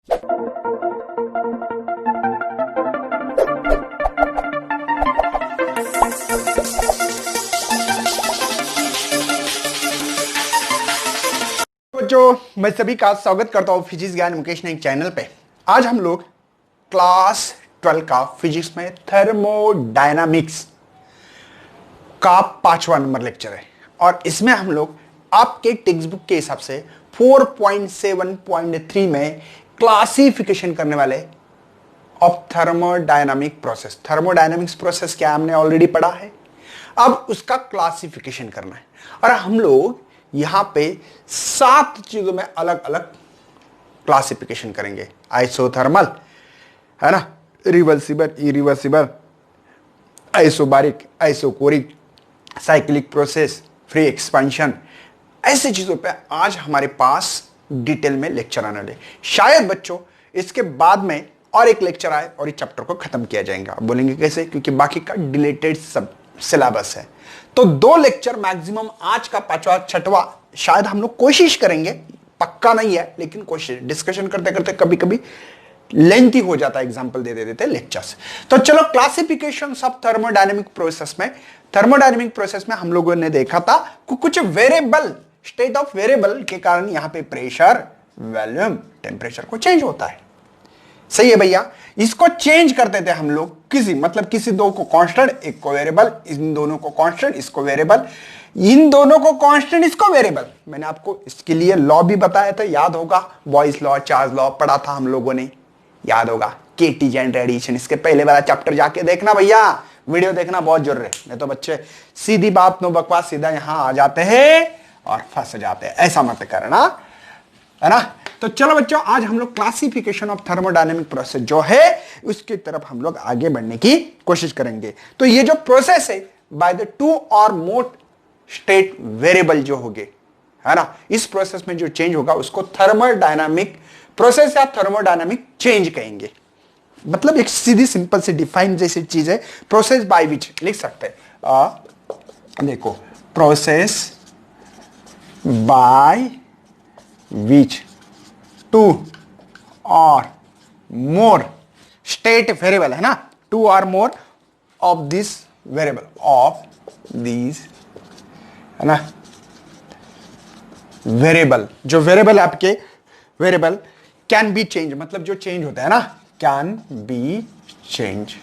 बच्चों, मैं सभी का स्वागत करता हूं फिजिक्स ज्ञान मुकेश नाइक चैनल पे। आज हम लोग क्लास 12 का फिजिक्स में थर्मोडायनामिक्स का 5वां नंबर लेक्चर है और इसमें हम लोग आपके टेक्स्ट बुक के हिसाब से 4.7.3 में क्लासिफिकेशन करने वाले of thermodynamic process. Thermodynamics process क्या हमने ऑलरेडी पढ़ा है, अब उसका क्लासिफिकेशन करना है और हम लोग यहां पे 7 चीजों में अलग अलग क्लासिफिकेशन करेंगे। आइसोथर्मल है ना, reversible, irreversible, isobaric, isochoric, cyclic process, free expansion, ऐसी चीजों पे आज हमारे पास डिटेल में लेक्चर आने वाले। शायद बच्चों इसके बाद में और एक लेक्चर आए और इस चैप्टर को खत्म किया जाएगा। आप बोलेंगे कैसे? क्योंकि बाकी का डिलेटेड सब सिलेबस है, तो 2 लेक्चर मैक्सिमम, आज का 5वां 6वां शायद हम लोग कोशिश करेंगे, पक्का नहीं है लेकिन कोशिश, डिस्कशन करते करते कभी कभी लेंथी हो जाता है, एग्जांपल दे देते लेक्चर्स। तो चलो क्लासिफिकेशन ऑफ थर्मोडायनेमिक प्रोसेस में, थर्मोडायनेमिक प्रोसेस में हम लोगों ने देखा था कुछ वेरिएबल, स्टेट ऑफ वेरिएबल के कारण यहां पे प्रेशर, वॉल्यूम, टेम्परेचर को चेंज होता है। सही है भैया, इसको चेंज करते थे हम लोग, किसी दो को कांस्टेंट, एक को वेरिएबल, इन दोनों को कांस्टेंट, इसको वेरिएबल, इन दोनों को कांस्टेंट, इसको वेरिएबल। मैंने आपको इसके लिए लॉ भी बताया था, याद होगा, बॉयस लॉ, चार्ल्स लॉ पढ़ा था हम लोगों ने, याद होगा, केटीजेन रेडिएशन। इसके पहले वाला चैप्टर जाके देखना भैया, वीडियो देखना बहुत जरूरी है, नहीं तो बच्चे सीधी बात नो बकवास सीधा यहां आ जाते हैं और फंस जाते हैं। ऐसा मत करना, है ना। तो चलो बच्चों, आज हम लोग क्लासिफिकेशन ऑफ थर्मोडायनेमिक प्रोसेस जो है उसकी तरफ हम लोग आगे बढ़ने की कोशिश करेंगे। तो ये जो प्रोसेस है बाय द 2 और मोर स्टेट वेरिएबल जो होंगे, है ना, इस प्रोसेस में जो चेंज होगा उसको थर्मोडायनामिक प्रोसेस या थर्मोडायनामिक चेंज कहेंगे। मतलब एक सीधी सिंपल सी डिफाइन जैसी चीज है, प्रोसेस बाय विच लिख सकते हैं। देखो, process by which 2 or more state variable, है ना, 2 or more of this variable, of these, है ना, वेरिएबल, जो वेरिएबल आपके वेरिएबल कैन बी चेंज, मतलब जो चेंज होता है ना, कैन बी चेंज,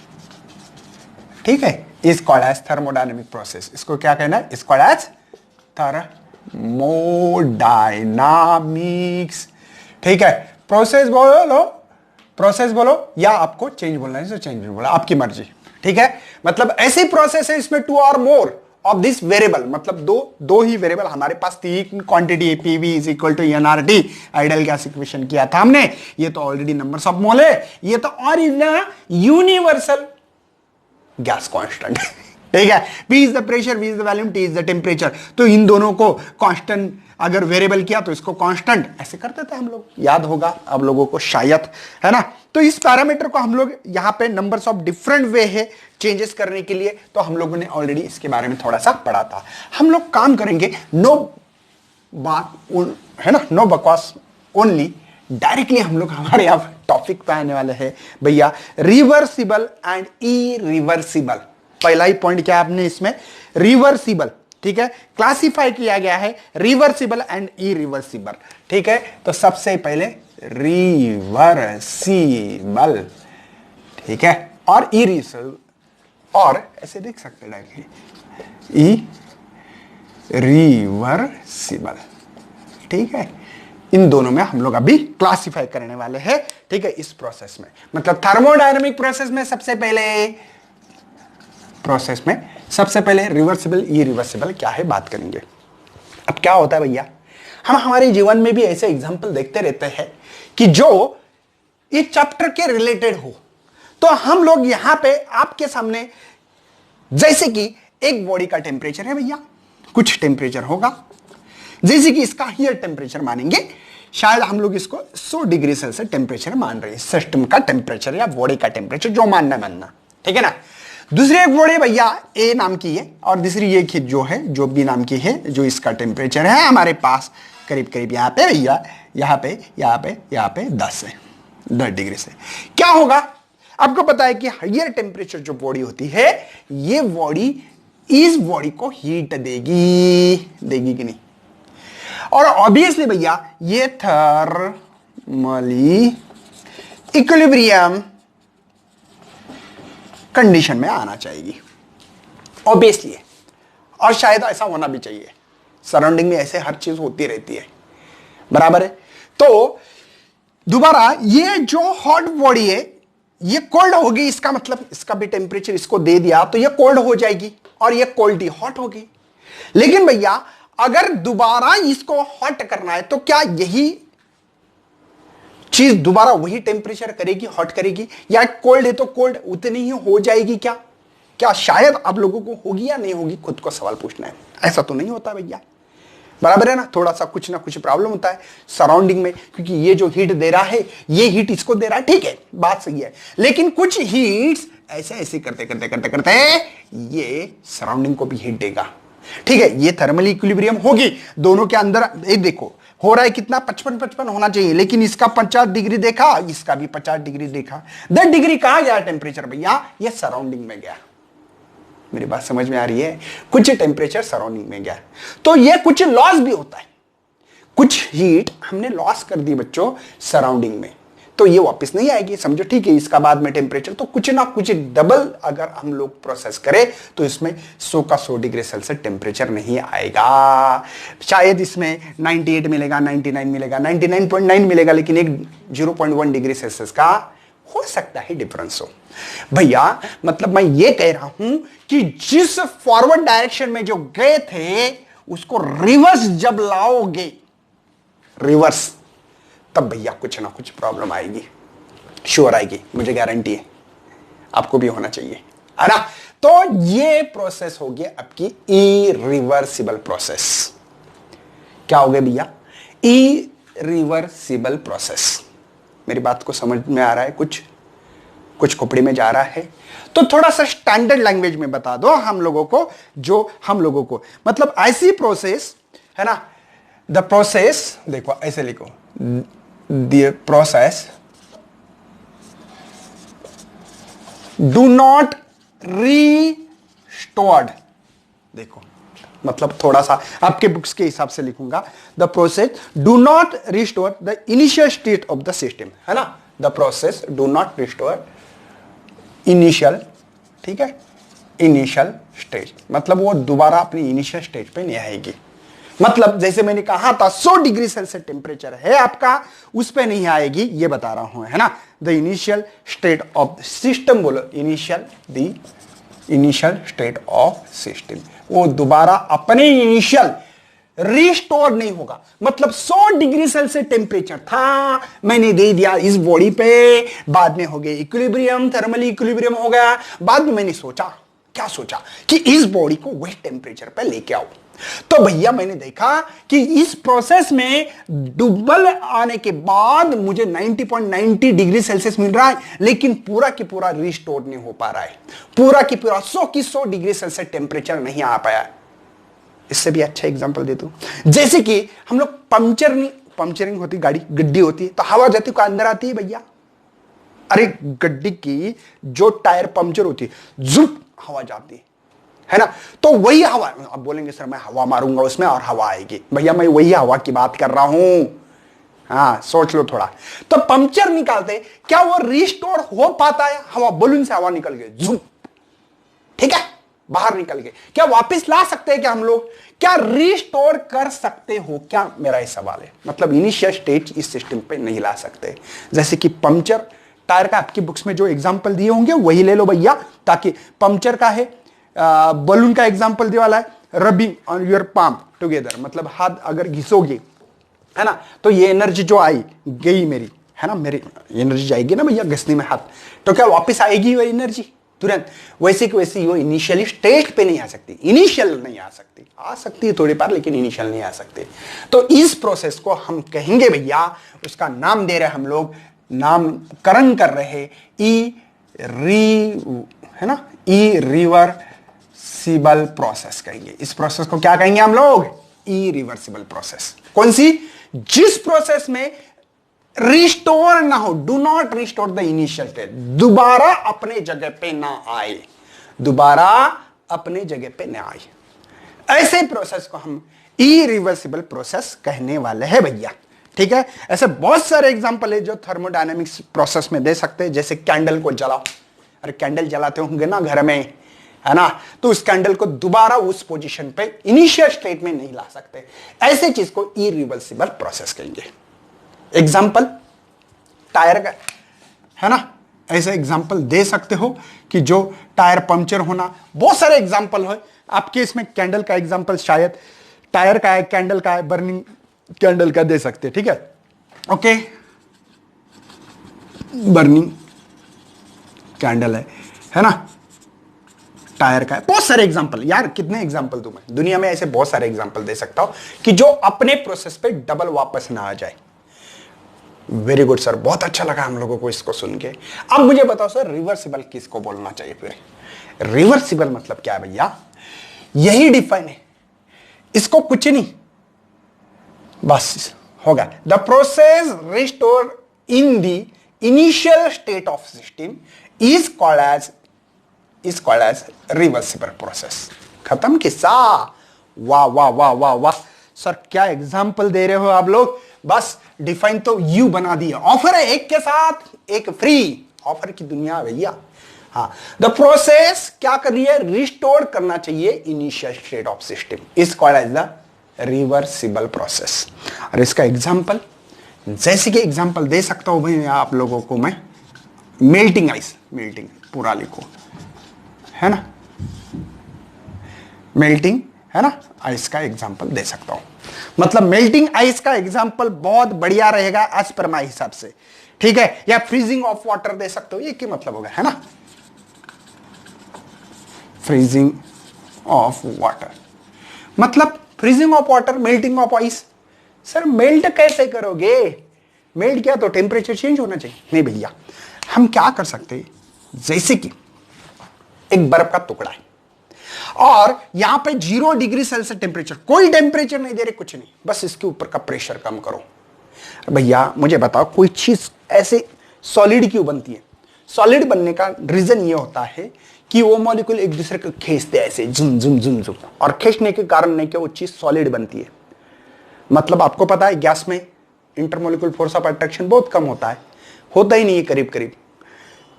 ठीक है, is called as thermodynamic process. इसको क्या कहना है? इज कॉल्ड एज थर्मोडायनामिक्स, ठीक है। प्रोसेस बोलो, प्रोसेस बोलो, या आपको चेंज बोलना है तो चेंज बोला, आपकी मर्जी, ठीक है। मतलब ऐसी प्रोसेस है इसमें 2 और मोर ऑफ दिस वेरिएबल, मतलब दो ही वेरिएबल हमारे पास, 3 quantity PV is equal to NRT, ideal gas equation किया था हमने, ये तो ऑलरेडी नंबर्स ऑफ मोल है, ये तो और यूनिवर्सल गैस कांस्टेंट, ठीक है। P is the pressure, V is the volume, T is the temperature. तो इन दोनों को कांस्टेंट अगर वेरिएबल किया तो इसको कांस्टेंट ऐसे करते थे हम लोग, याद होगा आप लोगों को शायद, है ना। तो इस पैरामीटर को हम लोग यहाँ पे नंबर्स ऑफ डिफरेंट वे है चेंजेस करने के लिए, तो हम लोगों ने ऑलरेडी इसके बारे में थोड़ा सा पढ़ा था। हम लोग काम करेंगे नो बात, है ना, नो बकवास ओनली, डायरेक्टली हम लोग हमारे यहाँ टॉपिक पे आने वाले हैं भैया, रिवर्सिबल एंड इरिवर्सिबल। पहला ही पॉइंट क्या है आपने इसमें, रिवर्सिबल, ठीक है, क्लासिफाई किया गया है रिवर्सिबल एंड इरिवर्सिबल, ठीक है। तो सबसे पहले रिवर्सिबल, ठीक है, और इरिवर्सिबल, और ऐसे देख सकते हैं डायरेक्टली, इरिवर्सिबल, ठीक है। इन दोनों में हम लोग अभी क्लासिफाई करने वाले हैं, ठीक है, इस प्रोसेस में। मतलब थर्मोडायनामिक प्रोसेस में सबसे पहले रिवर्सिबल इरिवर्सिबल क्या है बात करेंगे। अब क्या होता है भैया, हम हमारे जीवन में भी ऐसे एग्जांपल देखते रहते हैं कि जो इस चैप्टर के रिलेटेड हो, तो हम लोग यहां पे आपके सामने, जैसे कि एक बॉडी का टेम्परेचर है भैया, कुछ टेम्परेचर होगा, जैसे कि इसका हियर टेम्परेचर मानेंगे, शायद हम लोग इसको 100 डिग्री सेल्सियस टेम्परेचर मान रहे हैं, सिस्टम का टेम्परेचर या बॉडी का टेम्परेचर, जो मानना, ठीक है ना। दूसरी एक बॉडी भैया ए नाम की है, और दूसरी एक जो है जो बी नाम की है, जो इसका टेम्परेचर है हमारे पास करीब करीब यहाँ पे भैया, यहाँ पे 10 है, 10 डिग्री से। क्या होगा, आपको पता है कि हायर टेम्परेचर जो बॉडी होती है, ये बॉडी इस बॉडी को हीट देगी कि नहीं। और ऑब्वियसली भैया ये थर्मली इक्विलिब्रियम कंडीशन में आना चाहिए, ऑब्वियसली है। और शायद ऐसा होना भी चाहिए, सराउंडिंग में ऐसे हर चीज होती रहती है, बराबर है। तो दोबारा ये जो हॉट बॉडी है ये कोल्ड होगी, इसका मतलब इसका भी टेम्परेचर इसको दे दिया तो ये कोल्ड हो जाएगी और ये कोल्ड ही हॉट होगी। लेकिन भैया अगर दोबारा इसको हॉट करना है तो क्या यही चीज दोबारा वही टेम्परेचर करेगी, हॉट करेगी, या कोल्ड है तो कोल्ड उतनी ही हो जाएगी? क्या शायद आप लोगों को होगी या नहीं होगी, खुद को सवाल पूछना है। ऐसा तो नहीं होता भैया, बराबर है ना। थोड़ा सा कुछ ना कुछ प्रॉब्लम होता है सराउंडिंग में, क्योंकि ये जो हीट दे रहा है ये हीट इसको दे रहा है, ठीक है, बात सही है। लेकिन कुछ हीट्स ऐसे करते ये सराउंडिंग को भी हीट देगा, ठीक है। ये थर्मल इक्विलिब्रियम होगी दोनों के अंदर। एक देखो हो रहा है कितना, 55 होना चाहिए, लेकिन इसका 50 डिग्री देखा, इसका भी 50 डिग्री देखा। 10 डिग्री कहां गया टेम्परेचर भैया? ये सराउंडिंग में गया। मेरी बात समझ में आ रही है? कुछ टेम्परेचर सराउंडिंग में गया, तो ये कुछ लॉस भी होता है। कुछ हीट हमने लॉस कर दी बच्चों सराउंडिंग में, तो ये वापस नहीं आएगी, समझो, ठीक है। इसका बाद में टेम्परेचर तो कुछ ना कुछ डबल अगर हम लोग प्रोसेस करें तो इसमें 100 का 100 डिग्री सेल्सियस टेम्परेचर नहीं आएगा। शायद इसमें 98 मिलेगा, 99 मिलेगा, 99.9 मिलेगा, लेकिन एक 0.1 डिग्री सेल्सियस का हो सकता है डिफरेंस हो। भैया मतलब मैं ये कह रहा हूं कि जिस फॉरवर्ड डायरेक्शन में जो गए थे उसको रिवर्स जब लाओगे, रिवर्स, तब भैया कुछ ना कुछ प्रॉब्लम आएगी, श्योर आएगी, मुझे गारंटी है, आपको भी होना चाहिए, है ना। तो ये प्रोसेस होगी आपकी इरिवर्सिबल प्रोसेस। क्या हो गया भैया? Irreversible process. मेरी बात को समझ में आ रहा है? कुछ खोपड़ी में जा रहा है तो थोड़ा सा स्टैंडर्ड लैंग्वेज में बता दो हम लोगों को, जो हम लोगों को मतलब ऐसी प्रोसेस है ना। द प्रोसेस, देखो ऐसे लिखो, the process do not restored. देखो मतलब थोड़ा सा आपके बुक्स के हिसाब से लिखूंगा, the process do not restore the initial state of the system, है ना। The process do not restore initial, ठीक है, इनिशियल स्टेज, मतलब वो दोबारा अपनी इनिशियल स्टेज पे नहीं आएगी। मतलब जैसे मैंने कहा था 100 डिग्री सेल्सियस टेम्परेचर है आपका, उस पे नहीं आएगी, ये बता रहा हूं, है ना। The initial state of system, बोलो initial, the initial state of system, वो दोबारा अपने इनिशियल रिस्टोर नहीं होगा। मतलब 100 डिग्री सेल्सियस टेम्परेचर था, मैंने दे दिया इस बॉडी पे, बाद में हो गया इक्विलिब्रियम, थर्मली इक्विलिब्रियम हो गया। बाद में मैंने सोचा, क्या सोचा कि इस बॉडी को वही टेम्परेचर पे लेके आओ। तो भैया मैंने देखा कि इस प्रोसेस में डबल आने के बाद मुझे 90.90 डिग्री सेल्सियस मिल रहा है, लेकिन पूरा की पूरा रिस्टोर नहीं हो पा रहा है, पूरा की पूरा 100 की 100 डिग्री सेल्सियस टेम्परेचर नहीं आ पाया। इससे भी अच्छा एग्जांपल दे दूं, जैसे कि हम लोग पंचरिंग होती, गाड़ी गड्डी होती है तो हवा जाती है अंदर आती है भैया। अरे गड्डी की जो टायर पंचर होती है, जुप हवा जाती है ना। तो वही हवा, अब बोलेंगे सर मैं हवा मारूंगा उसमें और हवा आएगी, भैया मैं वही हवा की बात कर रहा हूं। हाँ सोच लो थोड़ा। तो पंचर निकालते क्या वो रिस्टोर हो पाता है? हवा, बलून से हवा निकल गई, जुप, ठीक है, बाहर निकल गए, क्या वापस ला सकते हैं? क्या हम लोग क्या रिस्टोर कर सकते हो क्या? मेरा ये सवाल है। मतलब इनिशियल स्टेज इस सिस्टम पे नहीं ला सकते। जैसे कि पंचर टायर का आपकी बुक्स में जो एग्जांपल दिए होंगे वही ले लो भैया, ताकि पंचर का है, बलून का एग्जांपल दिया वाला है, rubbing on your palm together, मतलब हाथ अगर घिसोगे, है ना, तो ये एनर्जी जो आई गई मेरी, है ना, मेरी एनर्जी जाएगी ना भैया घिसने में हाथ, तो क्या वापस आएगी वो एनर्जी तुरंत? वैसे कि वैसे वो इनिशियली स्टेट पे नहीं आ सकती, इनिशियल नहीं आ सकती, आ सकती है थोड़ी बार, लेकिन इनिशियल नहीं आ सकती। तो इस प्रोसेस को हम कहेंगे भैया, उसका नाम दे रहे हम लोग, नामकरण कर रहे है ना, इरिवर्सिबल प्रोसेस कहेंगे। इस प्रोसेस को क्या कहेंगे हम लोग? Irreversible process. कौन सी? जिस प्रोसेस में रिस्टोर ना हो, do not restore the initial state, दोबारा अपने जगह पे ना आए, दोबारा अपने जगह पे ना आए। ऐसे प्रोसेस को हम इरिवर्सिबल प्रोसेस कहने वाले हैं भैया। ठीक है, ऐसे बहुत सारे एग्जांपल है जो थर्मोडायनेमिक्स प्रोसेस में दे सकते हैं। जैसे कैंडल को जलाओ, अरे कैंडल जलाते होंगे ना घर में, है ना, तो उस कैंडल को दोबारा उस पोजीशन पे इनिशियल स्टेट में नहीं ला सकते। ऐसे चीज को इरिवर्सिबल प्रोसेस कहेंगे। एग्जांपल टायर का, है ना, ऐसे एग्जांपल दे सकते हो कि जो टायर पंक्चर होना, बहुत सारे एग्जांपल है आपके इसमें। कैंडल का एग्जांपल शायद टायर का है, कैंडल का है, बर्निंग कैंडल का दे सकते हैं। ठीक है, ओके, बर्निंग कैंडल है ना, टायर का है, बहुत सारे एग्जांपल। यार कितने एग्जांपल दूं मैं, दुनिया में ऐसे बहुत सारे एग्जांपल दे सकता हूं कि जो अपने प्रोसेस पे डबल वापस ना आ जाए। वेरी गुड सर, बहुत अच्छा लगा हम लोगों को इसको सुन के। अब मुझे बताओ सर, रिवर्सिबल किसको बोलना चाहिए फिर? रिवर्सिबल मतलब क्या है भैया? यही डिफाइन है, इसको कुछ नहीं, बस हो गया। The process restore in the initial state of system is called as reversible process. खत्म किस्सा। वाह वाह वाह वाह वाह सर, क्या एग्जाम्पल दे रहे हो आप लोग। बस डिफाइन तो यू बना दिया। ऑफर है एक के साथ एक फ्री, ऑफर की दुनिया भैया। हाँ, द प्रोसेस क्या कर रही है? रिस्टोर करना चाहिए initial state of system, is called as the reversible process. और इसका एग्जांपल, जैसे कि एग्जांपल दे सकता हूं भाई आप लोगों को मैं, मेल्टिंग आइस, मेल्टिंग पूरा लिखो, है ना, मेल्टिंग, है ना, आइस का एग्जांपल दे सकता हूं। मतलब मेल्टिंग आइस का एग्जांपल बहुत बढ़िया रहेगा एज पर माय हिसाब से। ठीक है, या फ्रीजिंग ऑफ वाटर दे सकते हो, ये क्या मतलब होगा, है ना, फ्रीजिंग ऑफ वाटर मतलब freezing of water, melting of ice. Sir melt कैसे करोगे? मेल्ट किया तो टेम्परेचर चेंज होना चाहिए। नहीं भैया, हम क्या कर सकते हैं, जैसे कि एक बर्फ का टुकड़ा है और यहां पे 0 डिग्री सेल्सियस टेम्परेचर, कोई टेम्परेचर नहीं दे रहे, कुछ नहीं, बस इसके ऊपर का प्रेशर कम करो। भैया मुझे बताओ, कोई चीज ऐसे सॉलिड क्यों बनती है? सॉलिड बनने का रीजन ये होता है कि वो मॉलिक्यूल एक दूसरे को खींचते हैं ऐसे झुम झुम झुम झुम, और खींचने के कारण नहीं कि वो चीज सॉलिड बनती है। मतलब आपको पता है गैस में इंटरमोलिक्यूल फोर्स ऑफ अट्रैक्शन बहुत कम होता है, होता ही नहीं है करीब करीब।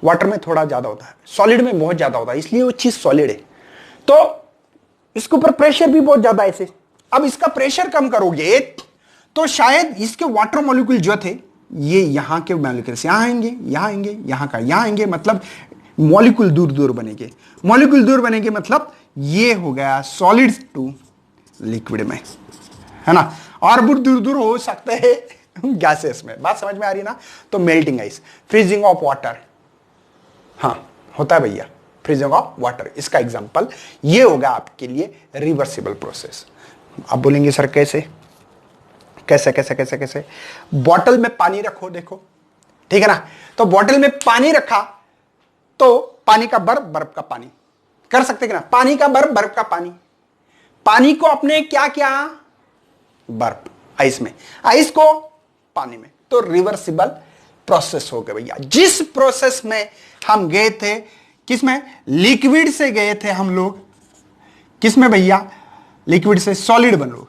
वाटर में थोड़ा ज्यादा होता है, सॉलिड में बहुत ज्यादा होता है, इसलिए वो चीज सॉलिड है। तो इसके ऊपर प्रेशर भी बहुत ज्यादा है ऐसे। अब इसका प्रेशर कम करोगे तो शायद इसके वाटर मॉलिक्यूल जो थे, ये यहां के मॉलिक्यूल्स यहां आएंगे, यहां आएंगे, यहां का यहां आएंगे, मतलब मॉलिक्यूल दूर दूर बनेंगे। मॉलिक्यूल दूर बनेंगे मतलब ये हो गया सॉलिड टू लिक्विड में, है ना, और बहुत दूर दूर हो सकते हैं गैसेस में। बात समझ में आ रही है ना? तो melting ice, freezing of water, हाँ होता है भैया, फ्रीजिंग ऑफ वाटर। इसका एग्जांपल ये होगा आपके लिए रिवर्सिबल प्रोसेस। आप बोलेंगे सर कैसे कैसे कैसे कैसे कैसे? बॉटल में पानी रखो, देखो, ठीक है ना, तो बॉटल में पानी रखा तो पानी का बर्फ, बर्फ का पानी कर सकते कि ना, पानी का बर्फ, बर्फ का पानी, पानी को अपने क्या किया, बर्फ, आइस में, आइस को पानी में, तो रिवर्सिबल प्रोसेस हो गया भैया। जिस प्रोसेस में हम गए थे, किसमें, लिक्विड से गए थे हम लोग, किसमें भैया, लिक्विड से सॉलिड बन लो,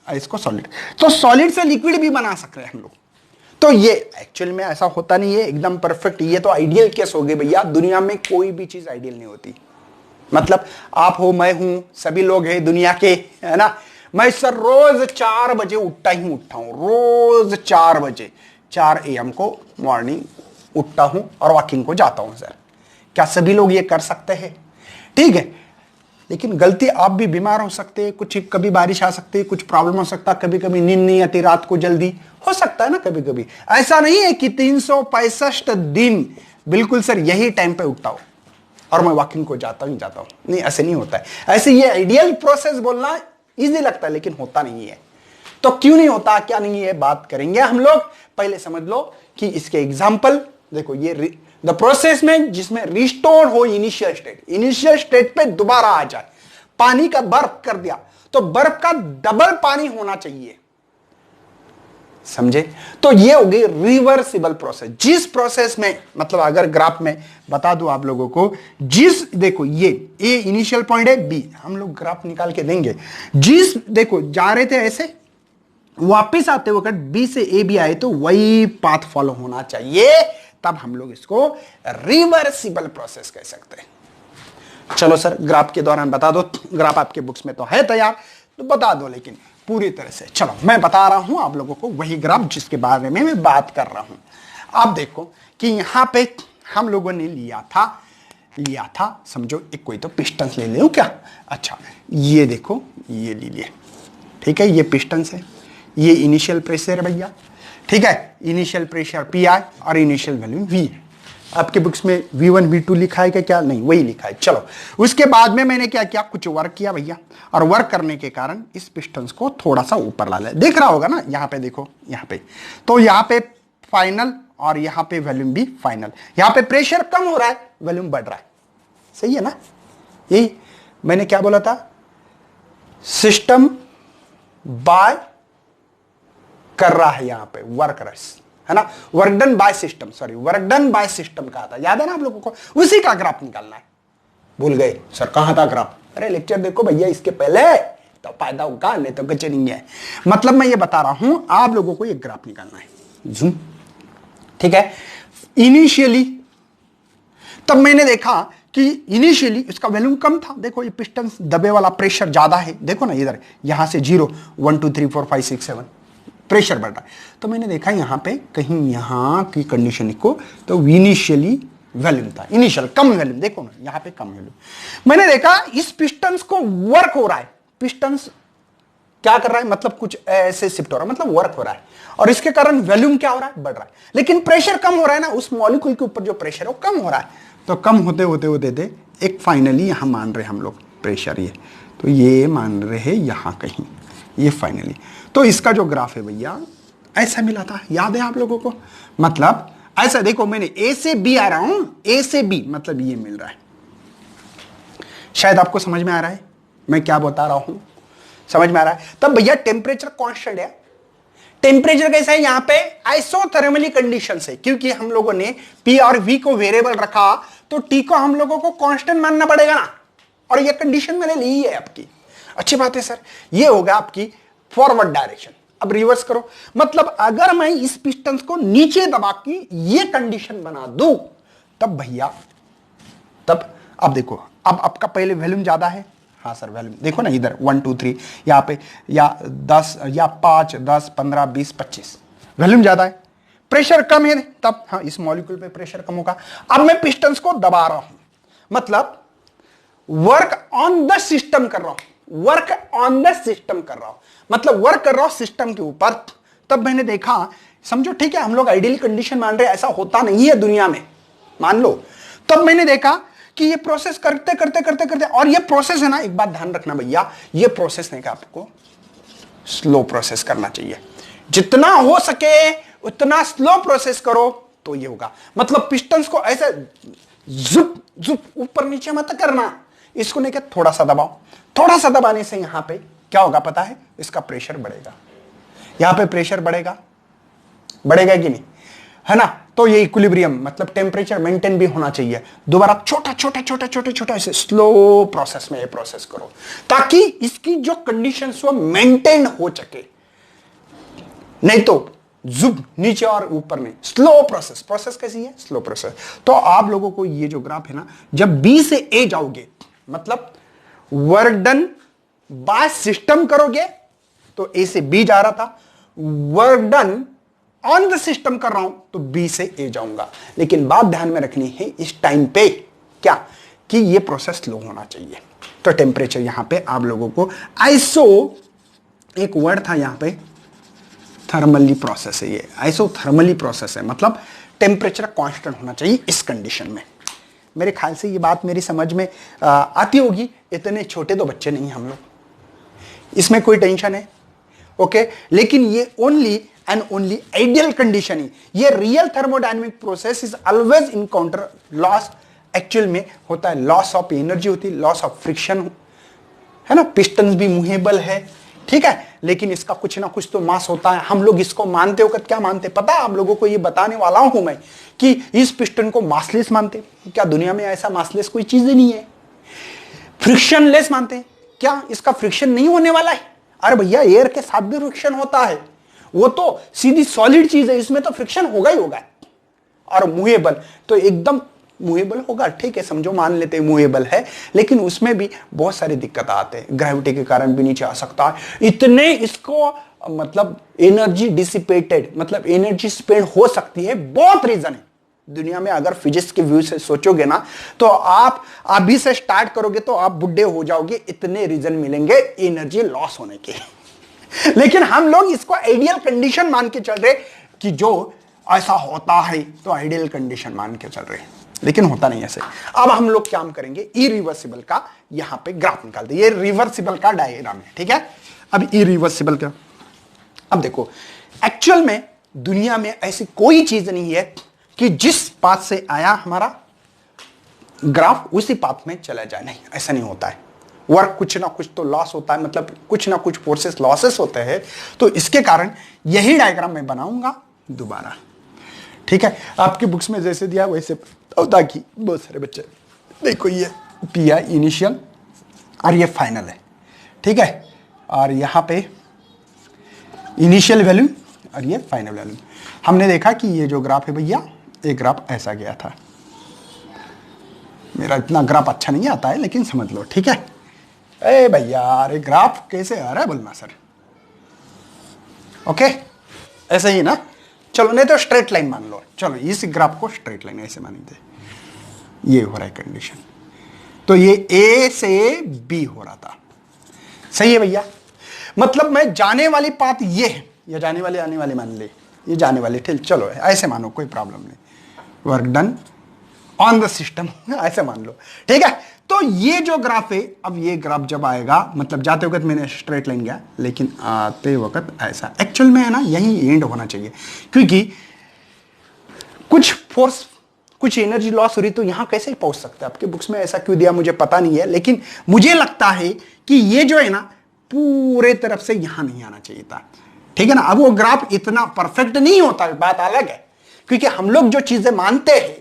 इसको सॉलिड, तो सॉलिड से लिक्विड भी बना सकते हैं हम लोग। तो ये एक्चुअल में ऐसा होता नहीं है एकदम परफेक्ट, ये तो आइडियल केस हो गए भैया। दुनिया में कोई भी चीज आइडियल नहीं होती। मतलब आप हो, मैं हूं, सभी लोग हैं दुनिया के, है ना। मैं सर रोज 4 बजे उठता हूं, रोज 4 बजे, 4 AM को मॉर्निंग उठता हूं और वॉकिंग को जाता हूं। सर क्या सभी लोग ये कर सकते हैं? ठीक है, लेकिन गलती, आप भी बीमार हो सकते हैं, कुछ कभी बारिश आ सकती है, कुछ प्रॉब्लम हो सकता है, कभी कभी नींद नहीं आती रात को, जल्दी हो सकता है ना कभी कभी। ऐसा नहीं है कि 365 दिन बिल्कुल सर यही टाइम पे उठता हूं और मैं वॉकिंग को जाता हूं, नहीं, ऐसे नहीं होता है। ऐसे ये आइडियल प्रोसेस बोलना इजी लगता है, लेकिन होता नहीं है। तो क्यों नहीं होता, क्या नहीं है, बात करेंगे हम लोग। पहले समझ लो कि इसके एग्जाम्पल देखो, ये द प्रोसेस में जिसमें रिस्टोर हो इनिशियल स्टेट, इनिशियल स्टेट पे दोबारा आ जाए। पानी का बर्फ कर दिया तो बर्फ का डबल पानी होना चाहिए, समझे? तो ये हो गई रिवर्सिबल प्रोसेस। जिस प्रोसेस में मतलब अगर ग्राफ में बता दूं आप लोगों को, जिस देखो ये ए इनिशियल पॉइंट है, बी, हम लोग ग्राफ निकाल के देंगे, जिस देखो जा रहे थे ऐसे, वापस आते वक्त बी से ए भी आए तो वही पाथ फॉलो होना चाहिए, तब हम लोग इसको रिवर्सिबल प्रोसेस कह सकते हैं। चलो सर ग्राफ के दौरान बता दो, ग्राफ आपके बुक्स में तो है तैयार, तो बता दो लेकिन पूरी तरह से। चलो मैं बता रहा हूं आप लोगों को वही ग्राफ जिसके बारे में मैं बात कर रहा हूं। आप देखो कि यहां पे हम लोगों ने लिया था समझो एक कोई तो पिस्टन ले लूं क्या? अच्छा ये देखो ये ले लिए, ठीक है, ये पिस्टन है, ये इनिशियल प्रेशर है भैया, ठीक है, इनिशियल प्रेशर पी आई और इनिशियल वैल्यू वी है। आपके बुक्स में V1 V2 लिखा है क्या? नहीं, वही लिखा है। चलो उसके बाद में मैंने क्या किया, कुछ वर्क किया भैया, और वर्क करने के कारण इस पिस्टन्स को थोड़ा सा ऊपर ला लिया। देख रहा होगा ना यहाँ पे, देखो यहाँ पे, तो यहाँ पे फाइनल और यहाँ पे वॉल्यूम भी फाइनल। यहाँ पे प्रेशर कम हो रहा है, वॉल्यूम बढ़ रहा है, सही है ना? यही मैंने क्या बोला था, सिस्टम बाय कर रहा है यहाँ पे वर्कर्स, है ना, work done by system, sorry work done by system कहा था, याद है ना आप लोगों को? उसी का ग्राफ निकालना है। भूल गए सर कहां था ग्राफ? अरे लेक्चर देखो भैया इसके पहले, तो फायदा होगा, नहीं तो कुछ नहीं है। मतलब मैं ये बता रहा हूं आप लोगों को ये ग्राफ निकालना है, जूम, ठीक है। इनिशियली तब मैंने देखा कि इनिशियली इसका वॉल्यूम कम था, देखो ये पिस्टन दबे वाला प्रेशर ज्यादा है, देखो ना इधर यहां से 0 1 2 3 4 5 6 7 प्रेशर बढ़ रहा है। तो मैंने देखा यहाँ पे कहीं यहाँ की कंडीशन को, तो इनिशियली वॉल्यूम था, इनिशियल कम वॉल्यूम, देखो ना यहाँ पे कम वॉल्यूम। मैंने देखा इस पिस्टन्स को वर्क हो रहा है, पिस्टन्स क्या कर रहा है, मतलब कुछ ऐसे शिफ्ट हो रहा है, मतलब वर्क हो रहा है, और इसके कारण वॉल्यूम क्या हो रहा है, बढ़ रहा है। लेकिन प्रेशर कम हो रहा है ना, उस मॉलिक्यूल के ऊपर जो प्रेशर है वो कम हो रहा है। तो कम होते होते होते एक फाइनली यहां मान रहे हम लोग प्रेशर, ये तो ये मान रहे हैं यहां कहीं, ये फाइनली। तो इसका जो ग्राफ है भैया ऐसा मिला था, याद है आप लोगों को? मतलब ऐसा देखो, मैंने ए से बी आ रहा हूं, ए से बी मतलब ये मिल रहा है। शायद आपको समझ में आ रहा है मैं क्या बता रहा हूं, समझ में आ रहा है? तब भैया टेम्परेचर कांस्टेंट है। टेम्परेचर कैसा है यहाँ पे, आइसोथर्मली कंडीशन है, क्योंकि हम लोगों ने पी और वी को वेरिएबल रखा, तो टी को हम लोगों को कांस्टेंट मानना पड़ेगा ना, और ये कंडीशन मैंने ली है आपकी। अच्छी बात है सर, ये होगा आपकी फॉरवर्ड डायरेक्शन। अब रिवर्स करो, मतलब अगर मैं इस पिस्टन को नीचे दबा के ये कंडीशन बना दूं, तब भैया तब अब देखो, अब आपका पहले वॉल्यूम ज्यादा है, हाँ सर वॉल्यूम देखो ना इधर 1 2 3 यहाँ पे, या 10 या 5 10 15 20 25 वॉल्यूम ज्यादा है, प्रेशर कम है, तब हाँ इस मॉलिक्यूल पे प्रेशर कम होगा। अब मैं पिस्टन को दबा रहा हूं, मतलब वर्क ऑन द सिस्टम कर रहा हूं, वर्क ऑन द सिस्टम कर रहा हूं, मतलब वर्क कर रहा हूं सिस्टम के ऊपर। तब मैंने देखा, समझो ठीक है, हम लोग आइडियल कंडीशन मान रहे हैं, ऐसा होता नहीं है दुनिया में, मान लो। तब मैंने देखा कि ये प्रोसेस करते करते करते करते, और ये प्रोसेस है ना, एक बात ध्यान रखना भैया, ये प्रोसेस नहीं का आपको स्लो प्रोसेस करना चाहिए, जितना हो सके उतना स्लो प्रोसेस करो तो ये होगा। मतलब पिस्टन्स को ऐसे जुप जुप ऊपर नीचे मत करना, इसको नहीं क्या, थोड़ा सा दबाओ, थोड़ा सा दबाने से यहां पे क्या होगा पता है, इसका प्रेशर बढ़ेगा, यहां पे प्रेशर बढ़ेगा, बढ़ेगा कि नहीं, है ना? तो ये इक्विलिब्रियम मतलब टेम्परेचर मेंटेन भी होना चाहिए। दोबारा छोटा छोटा छोटा छोटा छोटा ऐसे स्लो प्रोसेस में ये प्रोसेस करो, ताकि इसकी जो कंडीशंस वो मेंटेन हो सके, नहीं तो जुब नीचे और ऊपर में। स्लो प्रोसेस, प्रोसेस कैसी है, स्लो प्रोसेस। तो आप लोगों को ये जो ग्राफ है ना, जब बी से ए जाओगे, मतलब वर्क डन बाय सिस्टम करोगे, तो ए से बी जा रहा था, work done on the system कर रहा हूं तो बी से ए जाऊंगा। लेकिन बात ध्यान में रखनी है इस टाइम पे क्या, कि ये प्रोसेस स्लो होना चाहिए। तो टेम्परेचर यहां पे आप लोगों को आइसो, एक वर्ड था यहां पे, थर्मली प्रोसेस है, ये आइसोथर्मली प्रोसेस है, मतलब टेम्परेचर कांस्टेंट होना चाहिए इस कंडीशन में। मेरे ख्याल से ये बात मेरी समझ में आती होगी, इतने छोटे तो बच्चे नहीं हम लोग, इसमें कोई टेंशन है, ओके। लेकिन ये only and only ideal condition ही, ये real thermodynamic process is always encounter loss, actual में होता है लॉस ऑफ एनर्जी, होती है लॉस ऑफ फ्रिक्शन, है ना। पिस्टन भी मूवेबल है, ठीक है, लेकिन इसका कुछ ना कुछ तो मास होता है। हम लोग इसको मानते हो क्या मानते, पता है आप लोगों को ये बताने वाला हूं मैं कि इस पिस्टन को मासलेस मानते। क्या दुनिया में ऐसा मासलेस कोई चीज नहीं है? फ्रिक्शनलेस मानते हैं, क्या इसका फ्रिक्शन नहीं होने वाला है? अरे भैया एयर के साथ भी फ्रिक्शन होता है, वो तो सीधी सॉलिड चीज है, इसमें तो फ्रिक्शन होगा ही होगा। और मूवेबल तो एकदम मूवेबल होगा, ठीक है, समझो मान लेते हैं मूवेबल है, लेकिन उसमें भी बहुत सारी दिक्कत आते हैं। ग्रेविटी के कारण भी नीचे आ सकता है, इतने इसको मतलब एनर्जी डिसिपेटेड, मतलब एनर्जी स्पेंड हो सकती है, बहुत रीजन है दुनिया में। अगर फिजिक्स के व्यू से सोचोगे ना तो आप अभी से स्टार्ट करोगे तो आप बुढ़े हो जाओगे, इतने रीजन मिलेंगे एनर्जी लॉस होने के। लेकिन हम लोग इसको आइडियल कंडीशन मान के चल रहे कि जो ऐसा होता है तो आइडियल कंडीशन मान के चल रहे, लेकिन होता नहीं ऐसे। अब हम लोग क्या करेंगे, इरिवर्सिबल का यहां पे ग्राफ निकाल दे। ये रिवर्सिबल का डायग्राम है, ठीक है। अब इरिवर्सिबल का, अब देखो एक्चुअल में दुनिया में ऐसी कोई चीज नहीं है कि जिस पाथ से आया हमारा ग्राफ उसी पाथ में चला जाए, नहीं, ऐसा नहीं होता है। वर्क कुछ ना कुछ तो लॉस होता है, मतलब कुछ ना कुछ फोर्सेस लॉसेस होते हैं। तो इसके कारण यही डायग्राम मैं बनाऊंगा दोबारा, ठीक है। आपकी बुक्स में जैसे दिया वैसे, ताकि बहुत सारे बच्चे देखो, ये पी आई इनिशियल और ये फाइनल है, ठीक है। और यहां पे इनिशियल वैल्यू और ये फाइनल वैल्यू। हमने देखा कि ये जो ग्राफ है भैया, ये ग्राफ ऐसा गया था। मेरा इतना ग्राफ अच्छा नहीं आता है, लेकिन समझ लो, ठीक है। ए भैया अरे ग्राफ कैसे आ रहा है बोलना सर, ओके, ऐसे ही ना, चलो नहीं तो स्ट्रेट लाइन मान लो, चलो इस ग्राफ को स्ट्रेट लाइन ऐसे मानेंगे। ये हो रहा है कंडीशन, तो ये ए से बी हो रहा था, सही है भैया। मतलब मैं जाने वाली पाथ ये है, या जाने वाले आने वाले मान ले, ये जाने वाले, ठीक, चलो ऐसे मानो, कोई प्रॉब्लम नहीं। Work done on the system ऐसे मान लो, ठीक है। तो ये जो ग्राफ है, अब ये ग्राफ जब आएगा, मतलब जाते वक्त मैंने स्ट्रेट लाइन गया, लेकिन आते वक्त ऐसा एक्चुअल में है ना, यही एंड होना चाहिए, क्योंकि कुछ फोर्स, कुछ एनर्जी लॉस हो रही, तो यहां कैसे पहुंच सकता है? आपके बुक्स में ऐसा क्यों दिया मुझे पता नहीं है, लेकिन मुझे लगता है कि ये जो है ना पूरे तरफ से यहां नहीं आना चाहिए था, ठीक है ना। अब वो ग्राफ इतना परफेक्ट नहीं होता, बात अलग है, क्योंकि हम लोग जो चीजें मानते हैं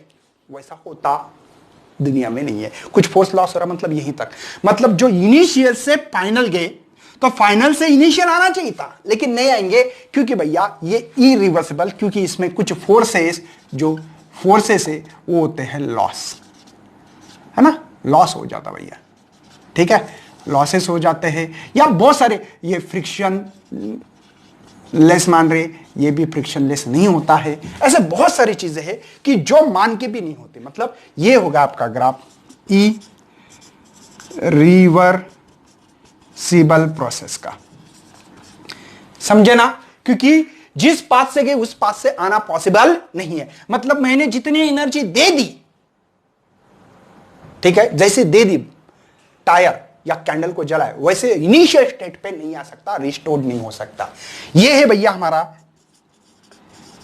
वैसा होता दुनिया में नहीं है। कुछ फोर्स लॉस हो रहा, मतलब यहीं तक, मतलब जो इनिशियल से फाइनल गए, तो फाइनल से इनिशियल आना चाहिए था, लेकिन नहीं आएंगे, क्योंकि भैया ये इरिवर्सिबल, क्योंकि इसमें कुछ फोर्सेस, जो फोर्सेस है वो होते हैं लॉस, है ना, लॉस हो जाता भैया, ठीक है, लॉसेस हो जाते हैं, या बहुत सारे, ये फ्रिक्शन लेस मान रहे, ये भी फ्रिक्शन लेस नहीं होता है। ऐसे बहुत सारी चीजें हैं कि जो मान के भी नहीं होती। मतलब ये होगा आपका ग्राफ ई रिवर्सिबल प्रोसेस का, समझे ना, क्योंकि जिस पाथ से गए उस पाथ से आना पॉसिबल नहीं है। मतलब मैंने जितनी एनर्जी दे दी, ठीक है, जैसे दे दी टायर या कैंडल को जलाए, वैसे इनिशियल स्टेट पे नहीं आ सकता, रिस्टोर्ड नहीं हो सकता। ये है भैया हमारा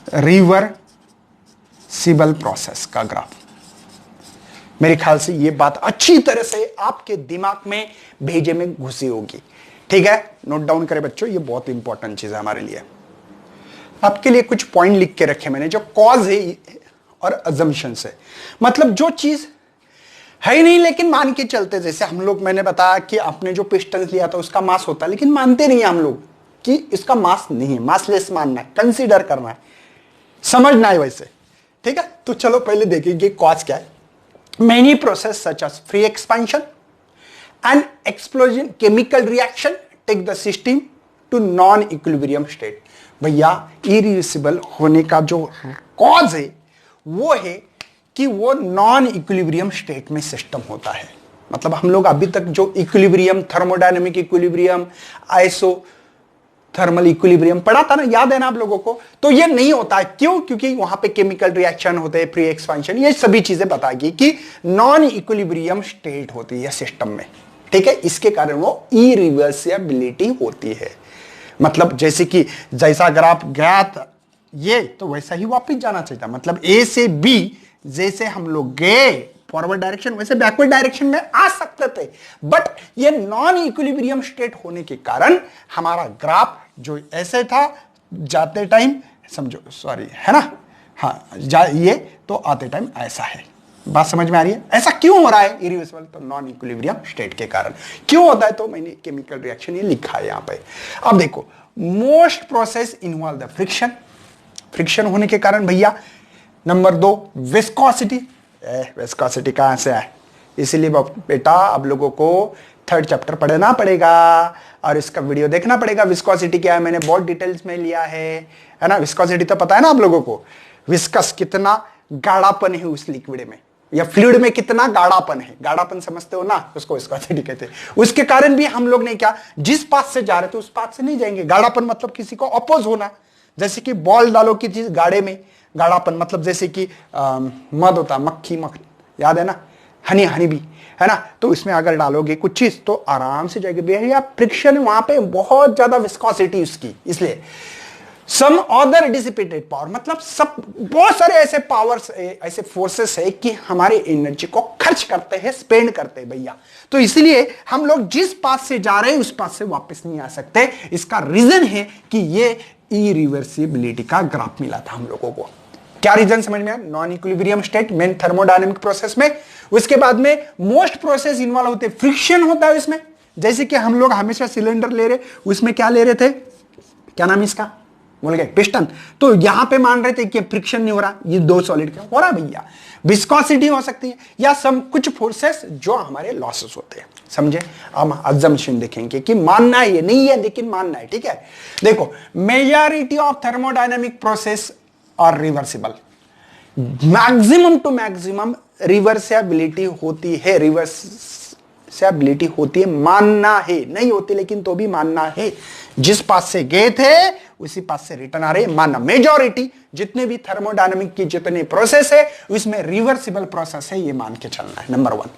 रिवर्सिबल प्रोसेस का ग्राफ। मेरे ख्याल से ये बात अच्छी तरह से आपके दिमाग में भेजे में घुसी होगी, ठीक है। नोट डाउन करें बच्चों, ये बहुत इंपॉर्टेंट चीज है हमारे लिए। आपके लिए कुछ पॉइंट लिख के रखे मैंने, जो कॉज है और अजम्पशंस है, मतलब जो चीज है ही नहीं लेकिन मान के चलते। जैसे हम लोग, मैंने बताया कि आपने जो पिस्टन लिया था उसका मास होता है, लेकिन मानते नहीं है हम लोग कि इसका मास नहीं है, मासलेस मानना है, कंसीडर करना है, समझना है वैसे, ठीक है। तो चलो पहले देखिए कॉज क्या है। Many process such as free expansion and explosion chemical reaction take the system to non equilibrium state. भैया इरिवर्सिबल होने का जो कॉज है वो है कि वो नॉन इक्विलिब्रियम स्टेट में सिस्टम होता है। मतलब हम लोग अभी तक जो equilibrium, thermodynamic equilibrium, isothermal equilibrium पढ़ा था ना, याद है ना आप लोगों को, तो ये नहीं होता है। क्यों? क्योंकि वहां पे केमिकल रिएक्शन होते हैं, प्री एक्सपेंशन, ये सभी चीजें बताएगी कि नॉन इक्विलिब्रियम स्टेट होती है सिस्टम में, ठीक है। इसके कारण वो इरिवर्सिबिलिटी होती है। मतलब जैसे कि जैसा अगर आप गया था ये, तो वैसा ही वापस जाना चाहिए था। मतलब ए से बी जैसे हम लोग गए फॉरवर्ड डायरेक्शन वैसे बैकवर्ड डायरेक्शन में आ सकते थे, बट ये नॉन इक्विलिब्रियम स्टेट होने के कारण हमारा ग्राफ जो ऐसे था जाते टाइम, समझो सॉरी है ना, हाँ ये तो आते टाइम ऐसा है। बात समझ में आ रही है? ऐसा क्यों हो रहा है इरिवर्सिबल? तो नॉन इक्विलिब्रियम स्टेट के कारण क्यों होता है, तो मैंने केमिकल रिएक्शन ये लिखा है यहां पे। अब देखो, most process involve the friction, friction होने के कारण भैया। नंबर 2 विस्कोसिटी, विस्कोसिटी कहां से आए, इसीलिए बेटा अब लोगों को 3rd चैप्टर पढ़ना पड़ेगा और इसका वीडियो देखना पड़ेगा। विस्कोसिटी क्या है मैंने बहुत डिटेल्स में लिया है ना। विस्कोसिटी तो पता है ना आप लोगों को, विस्कस कितना गाढ़ापन है उस लिक्विड में या फ्लूइड में, कितना गाढ़ापन है, गाढ़ापन समझते हो ना, उसको विस्कोसिटी कहते हैं। उसके कारण भी हम लोग ने क्या, जिस पास से जा रहे थे उस पास से नहीं जाएंगे। गाढ़ापन मतलब किसी को अपोज होना, जैसे कि बॉल डालो की चीज गाढ़े में, गाढ़ापन मतलब जैसे कि मध होता, मक्खी याद है ना, हनी भी है ना, तो इसमें अगर डालोगे कुछ चीज तो आराम से जाएगी भैया। फ्रिक्शन वहां पे बहुत ज्यादा विस्कोसिटी उसकी, इसलिए सम अदर डिसिपेटेड पावर मतलब सब बहुत सारे ऐसे पावर्स, ऐसे फोर्सेस है कि हमारे एनर्जी को खर्च करते हैं, स्पेंड करते हैं भैया। तो इसलिए हम लोग जिस पास से जा रहे हैं उस पास से वापस नहीं आ सकते। इसका रीजन है कि ये इरिवर्सिबिलिटी का ग्राफ मिला था हम लोगों को। क्या रीजन समझ में आया? Non equilibrium state main thermodynamic process में। उसके बाद में मोस्ट प्रोसेस इन्वॉल्व होते, फ्रिक्शन होता है इसमें। जैसे कि हम लोग हमेशा सिलेंडर ले रहे, उसमें क्या ले रहे थे, क्या नाम इसका बोल गए, पिस्टन। तो यहां पे मान रहे थे कि फ्रिक्शन नहीं हो रहा, ये 2 सॉलिड का हो रहा भैया। विस्कोसिटी हो सकती है या सम कुछ फोर्सेस जो हमारे लॉसेस होते हैं, समझे। हम अजम्पशन देखेंगे कि मानना है, ये नहीं है लेकिन मानना है, ठीक है। देखो, मेजॉरिटी ऑफ थर्मोडायनेमिक प्रोसेस और reversible, maximum to maximum reversibility होती है, रिवर्सिबिलिटी होती है, मानना है, नहीं होती लेकिन तो भी मानना है। जिस पास से गए थे उसी पास से रिटर्न आ रहे, मानना। मेजॉरिटी जितने भी थर्मोडायनेमिक की जितने प्रोसेस है उसमें रिवर्सिबल प्रोसेस है, ये मान के चलना है, नंबर 1।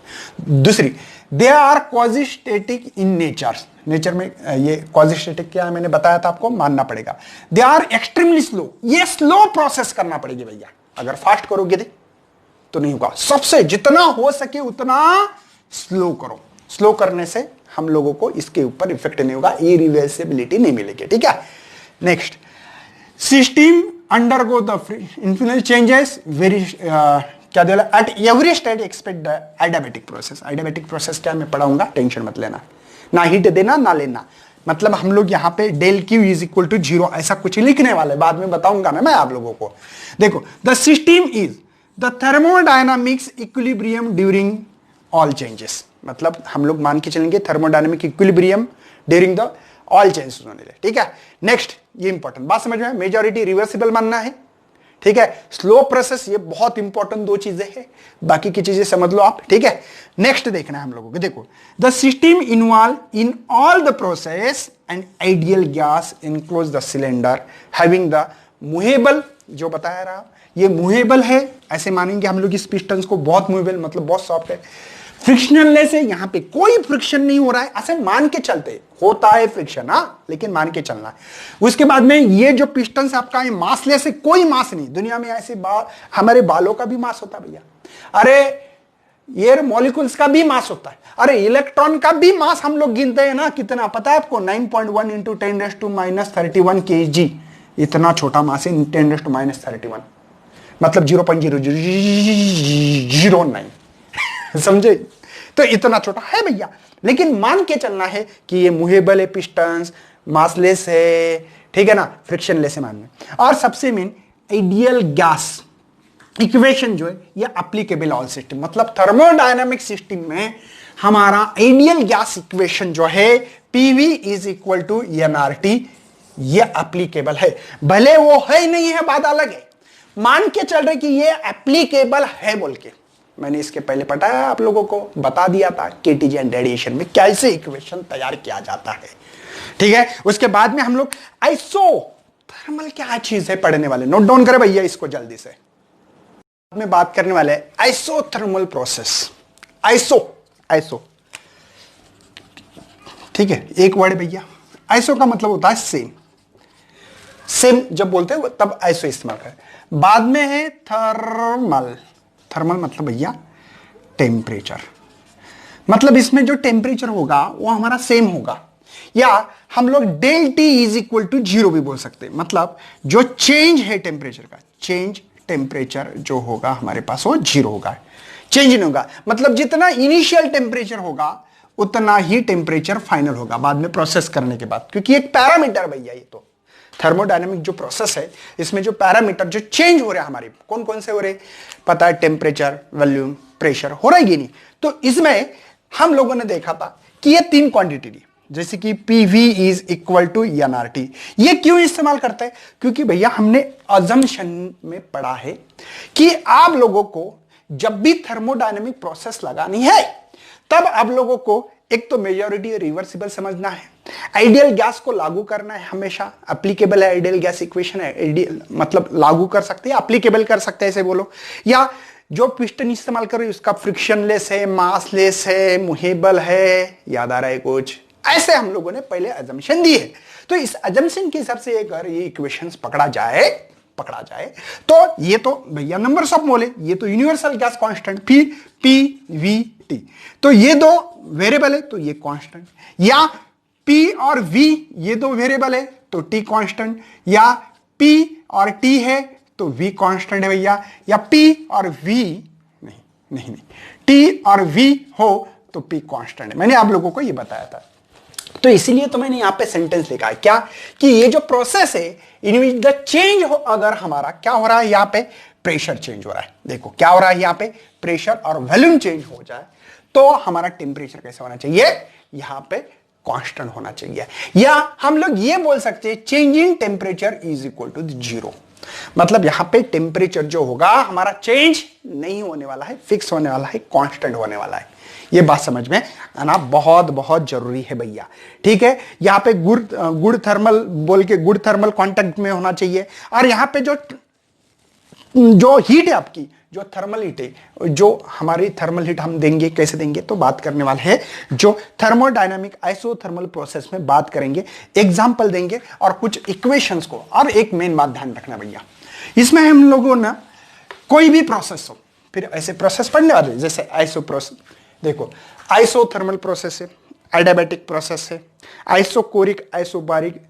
दूसरी, they are quasistatic in nature, nature में ये क्वाजिस्टेटिक क्या है मैंने बताया था आपको, मानना पड़ेगा। दे आर एक्सट्रीमली स्लो, ये स्लो प्रोसेस करना पड़ेगी भैया। अगर फास्ट करोगे तो नहीं होगा, सबसे जितना हो सके उतना स्लो करो। स्लो करने से हम लोगों को इसके ऊपर इफेक्ट नहीं होगा, इरिवर्सिबिलिटी नहीं मिलेगी, ठीक है। Next, system undergo the infinite changes very क्या they at every stage expect the adiabatic process. Adiabatic process क्या मैं पढ़ाऊंगा, टेंशन मत लेना, ना हीट देना ना लेना। मतलब हम लोग यहाँ पे del Q is equal to 0 ऐसा कुछ लिखने वाले, बाद में बताऊंगा ना मैं आप लोगों को। देखो, the system is the thermodynamics equilibrium during all changes, मतलब हम लोग मान के चलेंगे thermodynamic equilibrium during the all changes होने लगे, ठीक है। नेक्स्ट, ये इंपॉर्टेंट बात समझ में, मेजॉरिटी रिवर्सिबल मानना है, ठीक है। स्लो प्रोसेस, ये बहुत इंपॉर्टेंट 2 चीजें हैं, बाकी की चीजें समझ लो आप, ठीक है। नेक्स्ट देखना है हम लोगों को, देखो, the system involve in all the process and ideal gas enclose the cylinder having the movable, जो बताया रहा ये मूवेबल है, ऐसे मानेंगे हम लोग इस पिस्टन को, बहुत मूवेबल मतलब बहुत सॉफ्ट है। फ्रिक्शनलेस है, यहां पे कोई फ्रिक्शन नहीं हो रहा है, ऐसे मान के चलते, होता है फ्रिक्शन हाँ, लेकिन मान के चलना है। उसके बाद में ये जो पिस्टन आपका है मासलेस है, कोई मास नहीं दुनिया में ऐसे हमारे बालों का भी मास होता है भैया, अरे एयर मॉलिक्यूल्स का भी मास होता है, अरे इलेक्ट्रॉन का भी मास हम लोग गिनते हैं ना, कितना पता है आपको, 9.1 इंटू 10⁻³ kg, इतना छोटा मास है 10⁻³ मतलब 0.0009 समझे। तो इतना छोटा है भैया, लेकिन मान के चलना है कि ये मूवेबल है, पिस्टन्स मासलेस है, ठीक है ना, फ्रिक्शनलेस है मानना। और सबसे मेन आइडियल गैस इक्वेशन जो है ये एप्लीकेबल ऑल सिस्टम, मतलब थर्मोडायनामिक सिस्टम में हमारा आइडियल गैस इक्वेशन जो है PV is equal to NRT, ये एप्लीकेबल है। भले वो है नहीं है बात अलग है, मान के चल रहे कि ये एप्लीकेबल है बोल के। मैंने इसके पहले पढ़ाया आप लोगों को, बता दिया था केटीजी एंड रेडिएशन में कैसे इक्वेशन तैयार किया जाता है, ठीक है। उसके बाद में हम लोग आइसोथर्मल क्या चीज है पढ़ने वाले, नोट डाउन करें भैया इसको जल्दी से। में बात करने वाले आइसोथर्मल प्रोसेस, आइसो ठीक है, एक वर्ड भैया। आइसो का मतलब होता है सेम, सेम जब बोलते हैं तब आइसो इस्तेमाल करें। बाद में है थर्मल, थर्मल मतलब भैया टेम्परेचर, मतलब इसमें जो टेम्परेचर होगा वो हमारा सेम होगा, या हम लोग del T is equal to 0 भी बोल सकते हैं। मतलब जो चेंज है टेम्परेचर का, चेंज टेम्परेचर जो होगा हमारे पास वो 0 होगा, चेंज नहीं होगा। मतलब जितना इनिशियल टेम्परेचर होगा उतना ही टेम्परेचर फाइनल होगा बाद में प्रोसेस करने के बाद, क्योंकि एक पैरामीटर भैया, ये तो थर्मोडायनेमिक जो प्रोसेस है इसमें जो पैरामीटर जो चेंज हो रहा है हमारे कौन कौन से हो रहे, पता है, टेम्परेचर, वॉल्यूम, प्रेशर हो रहा है कि नहीं। तो इसमें हम लोगों ने देखा था कि ये 3 क्वांटिटी दी, जैसे कि PV is equal to NRT। ये क्यों इस्तेमाल करते हैं, क्योंकि भैया हमने अजम्पशन में पढ़ा है कि आप लोगों को जब भी थर्मोडायनेमिक प्रोसेस लगानी है तब आप लोगों को एक तो मेजॉरिटी रिवर्सिबल समझना है, आइडियल गैस को लागू करना है, हमेशा एप्लीकेबल है, आइडियल गैस इक्वेशन है, आइडियल मतलब लागू कर सकते हैं, एप्लीकेबल कर सकते हैं ऐसे बोलो, या जो पिस्टन इस्तेमाल कर रहे हैं उसका फ्रिक्शनलेस है, मासलेस है, मुहेबल है, याद आ रहा है कुछ, ऐसे हम लोगों ने पहले अजम्पशन दी है। तो इस अजम्पशन के हिसाब से अगर ये इक्वेशंस पकड़ा जाए तो ये तो भैया नंबर्स ऑफ मोल है, ये तो यूनिवर्सल गैस कांस्टेंट, फिर PVT, तो ये 2 वेरिएबल है तो ये कांस्टेंट, या P और V ये 2 वेरिएबल है तो T कांस्टेंट, या P और T है तो V कांस्टेंट है भैया, या P और V नहीं T और V हो तो P कांस्टेंट है। मैंने आप लोगों को ये बताया था, तो इसीलिए तो मैंने यहां पे सेंटेंस लिखा है क्या, कि ये जो प्रोसेस है इन द चेंज हो, अगर हमारा क्या हो रहा है यहां पे, प्रेशर चेंज हो रहा है, देखो क्या हो रहा है यहां पे, प्रेशर और वॉल्यूम चेंज हो जाए तो हमारा टेम्परेचर कैसे होना चाहिए, यहां पे कांस्टेंट होना चाहिए, या हम लोग ये बोल सकते हैं change in temperature is equal to 0। मतलब यहां पे टेम्परेचर जो होगा हमारा चेंज नहीं होने वाला है, फिक्स होने वाला है, कांस्टेंट होने वाला है। ये बात समझ में आना बहुत बहुत जरूरी है भैया, ठीक है। यहां पे गुड थर्मल बोल के गुड थर्मल कांटेक्ट में होना चाहिए, और यहां पे जो हीट है आपकी, जो थर्मल हीट है, जो हमारी थर्मल हीट हम देंगे, कैसे देंगे तो बात करने वाले हैं, जो थर्मोडायनामिक आइसोथर्मल प्रोसेस में बात करेंगे, एग्जांपल देंगे और कुछ इक्वेशंस को। और एक मेन बात ध्यान रखना भैया, इसमें हम लोगों ना कोई भी प्रोसेस हो, फिर ऐसे प्रोसेस पढ़ने वाले जैसे आइसो प्रोसेस, देखो आइसोथर्मल प्रोसेस है, एडियाबैटिक प्रोसेस है, आइसोकोरिक, आइसोबारिक,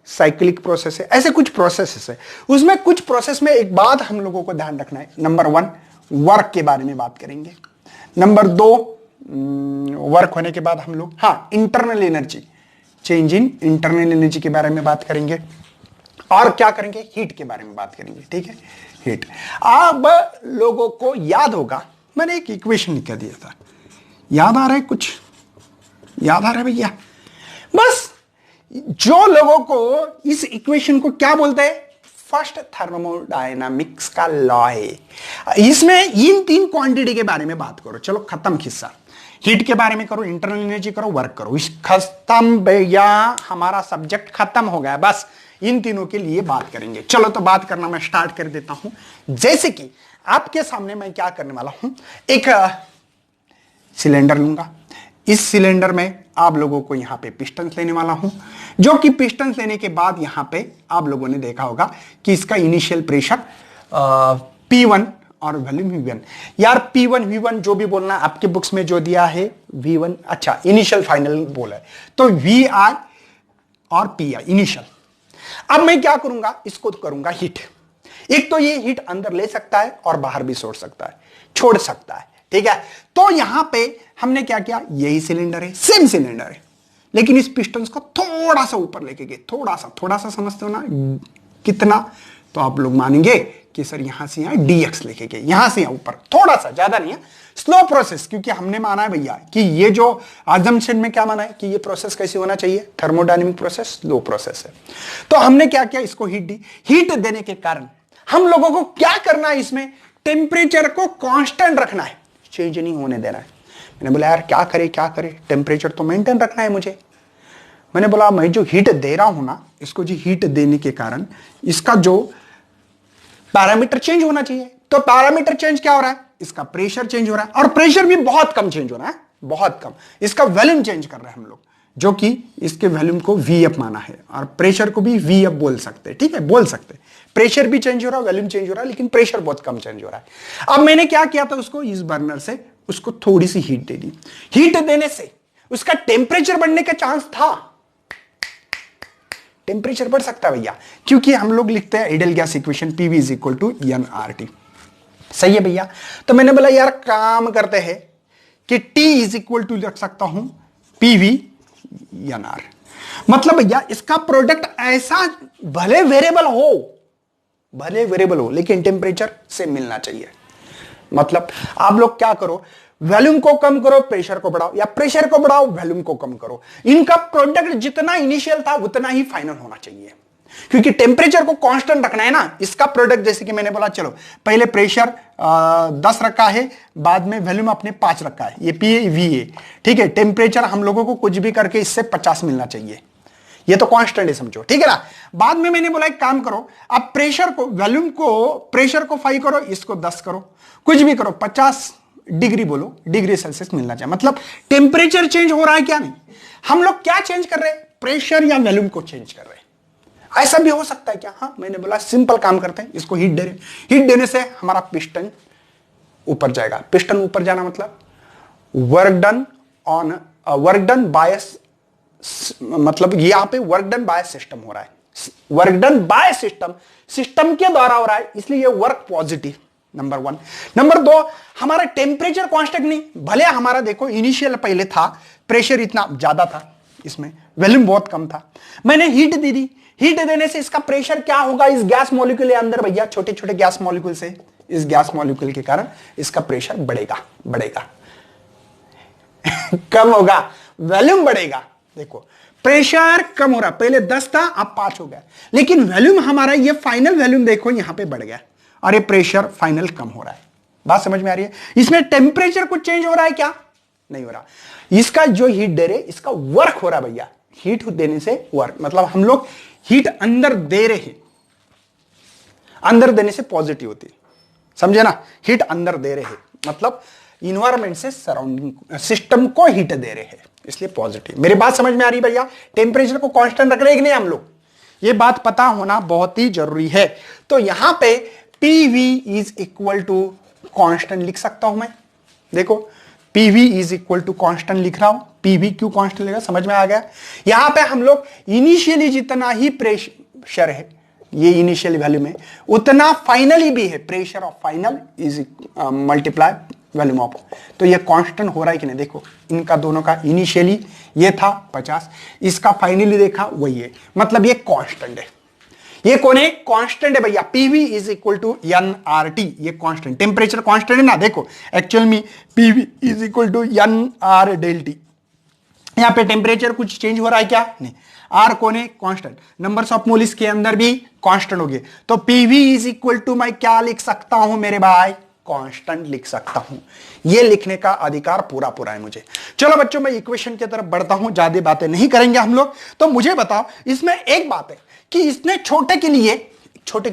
साइक्लिक प्रोसेस है, ऐसे कुछ प्रोसेसेस है। उसमें कुछ प्रोसेस में एक बात हम लोगों को ध्यान रखना है, नंबर 1 वर्क के बारे में बात करेंगे, नंबर 2 वर्क होने के बाद हम लोग internal energy, change in internal energy के बारे में बात करेंगे, और क्या करेंगे, हीट के बारे में बात करेंगे, ठीक है, हीट। अब लोगों को याद होगा मैंने एक इक्वेशन लिख दिया था, याद आ रहा है कुछ, याद आ रहा है भैया, बस जो लोगों को इस इक्वेशन को क्या बोलते हैं, फर्स्ट थर्मोडायनामिक्स का लॉ है। इसमें इन 3 क्वांटिटी के बारे में बात करो, चलो खत्म किस्सा, हीट के बारे में करो, इंटरनल एनर्जी करो, वर्क करो, इस खत्म भैया, हमारा सब्जेक्ट खत्म हो गया, बस इन तीनों के लिए बात करेंगे। चलो तो बात करना मैं स्टार्ट कर देता हूं। जैसे कि आपके सामने मैं क्या करने वाला हूं, एक सिलेंडर लूंगा, इस सिलेंडर में आप लोगों को यहां पे पिस्टन्स लेने वाला हूं, जो कि पिस्टन्स लेने के बाद यहां पे आप लोगों ने देखा होगा कि इसका इनिशियल प्रेशर P1 और वॉल्यूम V1। यार P1 V1 जो भी बोलना आपके बुक्स में जो दिया है V1, अच्छा इनिशियल फाइनल बोला है तो VI और PI इनिशियल। अब मैं क्या करूंगा, इसको करूंगा हीट। एक तो ये हीट अंदर ले सकता है और बाहर भी छोड़ सकता है, ठीक है। तो यहां पे हमने क्या किया, यही सिलेंडर है, सेम सिलेंडर है, लेकिन इस पिस्टन को थोड़ा सा ऊपर लेके गए, थोड़ा सा समझते हो ना कितना, तो आप लोग मानेंगे कि सर यहां से यहां dx लेके गए, यहां से यहां ऊपर, थोड़ा सा, ज्यादा नहीं है, स्लो प्रोसेस, क्योंकि हमने माना है भैया कि ये जो अजम्पशन में क्या माना है कि ये प्रोसेस कैसे होना चाहिए, थर्मोडायनेमिक प्रोसेस स्लो प्रोसेस है। तो हमने क्या किया, इसको हीट दी। हीट देने के कारण हम लोगों को क्या करना है, इसमें टेम्परेचर को कांस्टेंट रखना है, चेंज नहीं होने देना है। मैंने बोला यार क्या करे, टेम्परेचर तो मेंटेन रखना है मुझे। मैंने बोला मैं जो हीट दे रहा हूं ना, इसको जी हीट देने के कारण इसका जो पैरामीटर चेंज होना चाहिए। तो पैरामीटर चेंज क्या हो रहा है, इसका प्रेशर चेंज हो रहा है, और प्रेशर भी बहुत कम चेंज हो रहा है, बहुत कम। इसका वॉल्यूम चेंज कर रहे हैं हम लोग, जो कि इसके वॉल्यूम को VF माना है, और प्रेशर को भी VF बोल सकते हैं, ठीक है, बोल सकते हैं। प्रेशर भी चेंज हो रहा है, वॉल्यूम चेंज हो रहा है, लेकिन प्रेशर बहुत कम चेंज हो रहा है। अब मैंने क्या किया था, उसको इस बर्नर से उसको थोड़ी सी हीट दे दी, हीट देने से उसका टेम्परेचर बढ़ने का चांस था, टेम्परेचर बढ़ सकता है भैया, क्योंकि हम लोग लिखते हैं ideal gas equation PV is equal to NRT। सही है भैया। तो मैंने बोला यार काम करते हैं कि T इज इक्वल टू रख सकता हूं PV NR। मतलब भैया इसका प्रोडक्ट ऐसा भले वेरिएबल हो लेकिन टेम्परेचर से मिलना चाहिए। मतलब आप लोग क्या करो, वॉल्यूम को कम करो, प्रेशर को बढ़ाओ, या प्रेशर को बढ़ाओ, वॉल्यूम को कम करो, इनका प्रोडक्ट जितना इनिशियल था उतना ही फाइनल होना चाहिए, क्योंकि टेम्परेचर को कांस्टेंट रखना है ना। इसका प्रोडक्ट जैसे कि मैंने बोला, चलो पहले प्रेशर 10 रखा है, बाद में वॉल्यूम अपने 5 रखा है, ये PA VA, ठीक है। टेम्परेचर हम लोगों को कुछ भी करके इससे 50 मिलना चाहिए, ये तो कांस्टेंट है समझो, ठीक है ना। बाद में मैंने बोला एक काम करो, अब प्रेशर को, वॉल्यूम को, प्रेशर को 5 करो, इसको 10 करो, कुछ भी करो, 50 डिग्री बोलो, डिग्री सेल्सियस मिलना चाहिए। मतलब टेम्परेचर चेंज हो रहा है क्या? नहीं, हम लोग क्या चेंज कर रहे हैं, प्रेशर या वॉल्यूम को चेंज कर रहे हैं। ऐसा भी हो सकता है क्या? हाँ, मैंने बोला सिंपल काम करते हैं, इसको हीट दे रहे, हीट देने से हमारा पिस्टन ऊपर जाएगा। पिस्टन ऊपर जाना मतलब वर्क डन बाय, मतलब यहां पे वर्क डन बाय सिस्टम हो रहा है, वर्क डन बाय सिस्टम के द्वारा हो रहा है, इसलिए ये वर्क पॉजिटिव, नंबर 1। नंबर 2, हमारा टेम्परेचर कांस्टेंट नहीं, भले हमारा देखो इनिशियल पहले था, प्रेशर इतना ज्यादा था, इसमें वॉल्यूम बहुत कम था, मैंने हीट दे दी, हीट देने से इसका प्रेशर क्या होगा, इस गैस मॉलिक्यूल के अंदर भैया, छोटे छोटे गैस मॉलिक्यूल से, इस गैस मॉलिक्यूल के कारण इसका प्रेशर बढ़ेगा कम होगा, वॉल्यूम बढ़ेगा। देखो प्रेशर कम हो रहा, पहले 10 था, अब 5 हो गया, लेकिन वॉल्यूम हमारा, ये फाइनल वॉल्यूम देखो यहां पे बढ़ गया, और ये प्रेशर फाइनल कम हो रहा है। बात समझ में आ रही है? इसमें टेम्परेचर कुछ चेंज हो रहा है क्या? नहीं हो रहा। इसका जो हीट दे रहे, इसका वर्क हो रहा है भैया, हीट देने से वर्क, मतलब हम लोग हीट अंदर दे रहे हैं, अंदर देने से पॉजिटिव होती है, समझे ना। हीट अंदर दे रहे हैं मतलब इन्वायरमेंट से सराउंडिंग सिस्टम को हीट दे रहे हैं, इसलिए पॉजिटिव। मेरी बात समझ में आ रही भैया? टेम्परेचर को कांस्टेंट रख रहे हैं कि नहीं हम लोग, ये बात पता होना बहुत ही जरूरी है। तो यहां पे PV is equal to constant लिख सकता हूं मैं, देखो PV is equal to constant लिख रहा हूं, PV क्यों कांस्टेंट लेगा, समझ में आ गया। यहां पे हम लोग इनिशियली जितना ही प्रेशर है, ये इनिशियल वैल्यू में, उतना फाइनली भी है, pressure of final is multiply volume of, तो ये कांस्टेंट हो रहा है कि नहीं। देखो इनका दोनों का इनिशियली ये था 50, इसका फाइनली देखा वही है, मतलब ये कांस्टेंट है। ये कौन है? कांस्टेंट है भैया। PV is equal to NRT, ये कांस्टेंट, टेम्परेचर कांस्टेंट है ना। देखो एक्चुअल में PV is equal to NR del T, यहां पे टेम्परेचर कुछ चेंज हो रहा है क्या? नहीं। R कौन है? कांस्टेंट, नंबर्स ऑफ मोल इसके अंदर भी कांस्टेंट हो गए, तो PV इज इक्वल टू मैं क्या लिख सकता हूं मेरे भाई? कांस्टेंट लिख सकता हूं। ये लिखने का अधिकार पूरा है मुझे। चलो बच्चों, मैं इक्वेशन की तरफ बढ़ता हूं, ज्यादा बातें नहीं करेंगे हम लोग। तो मुझे बताओ, इसमें एक बात है कि इसने छोटे के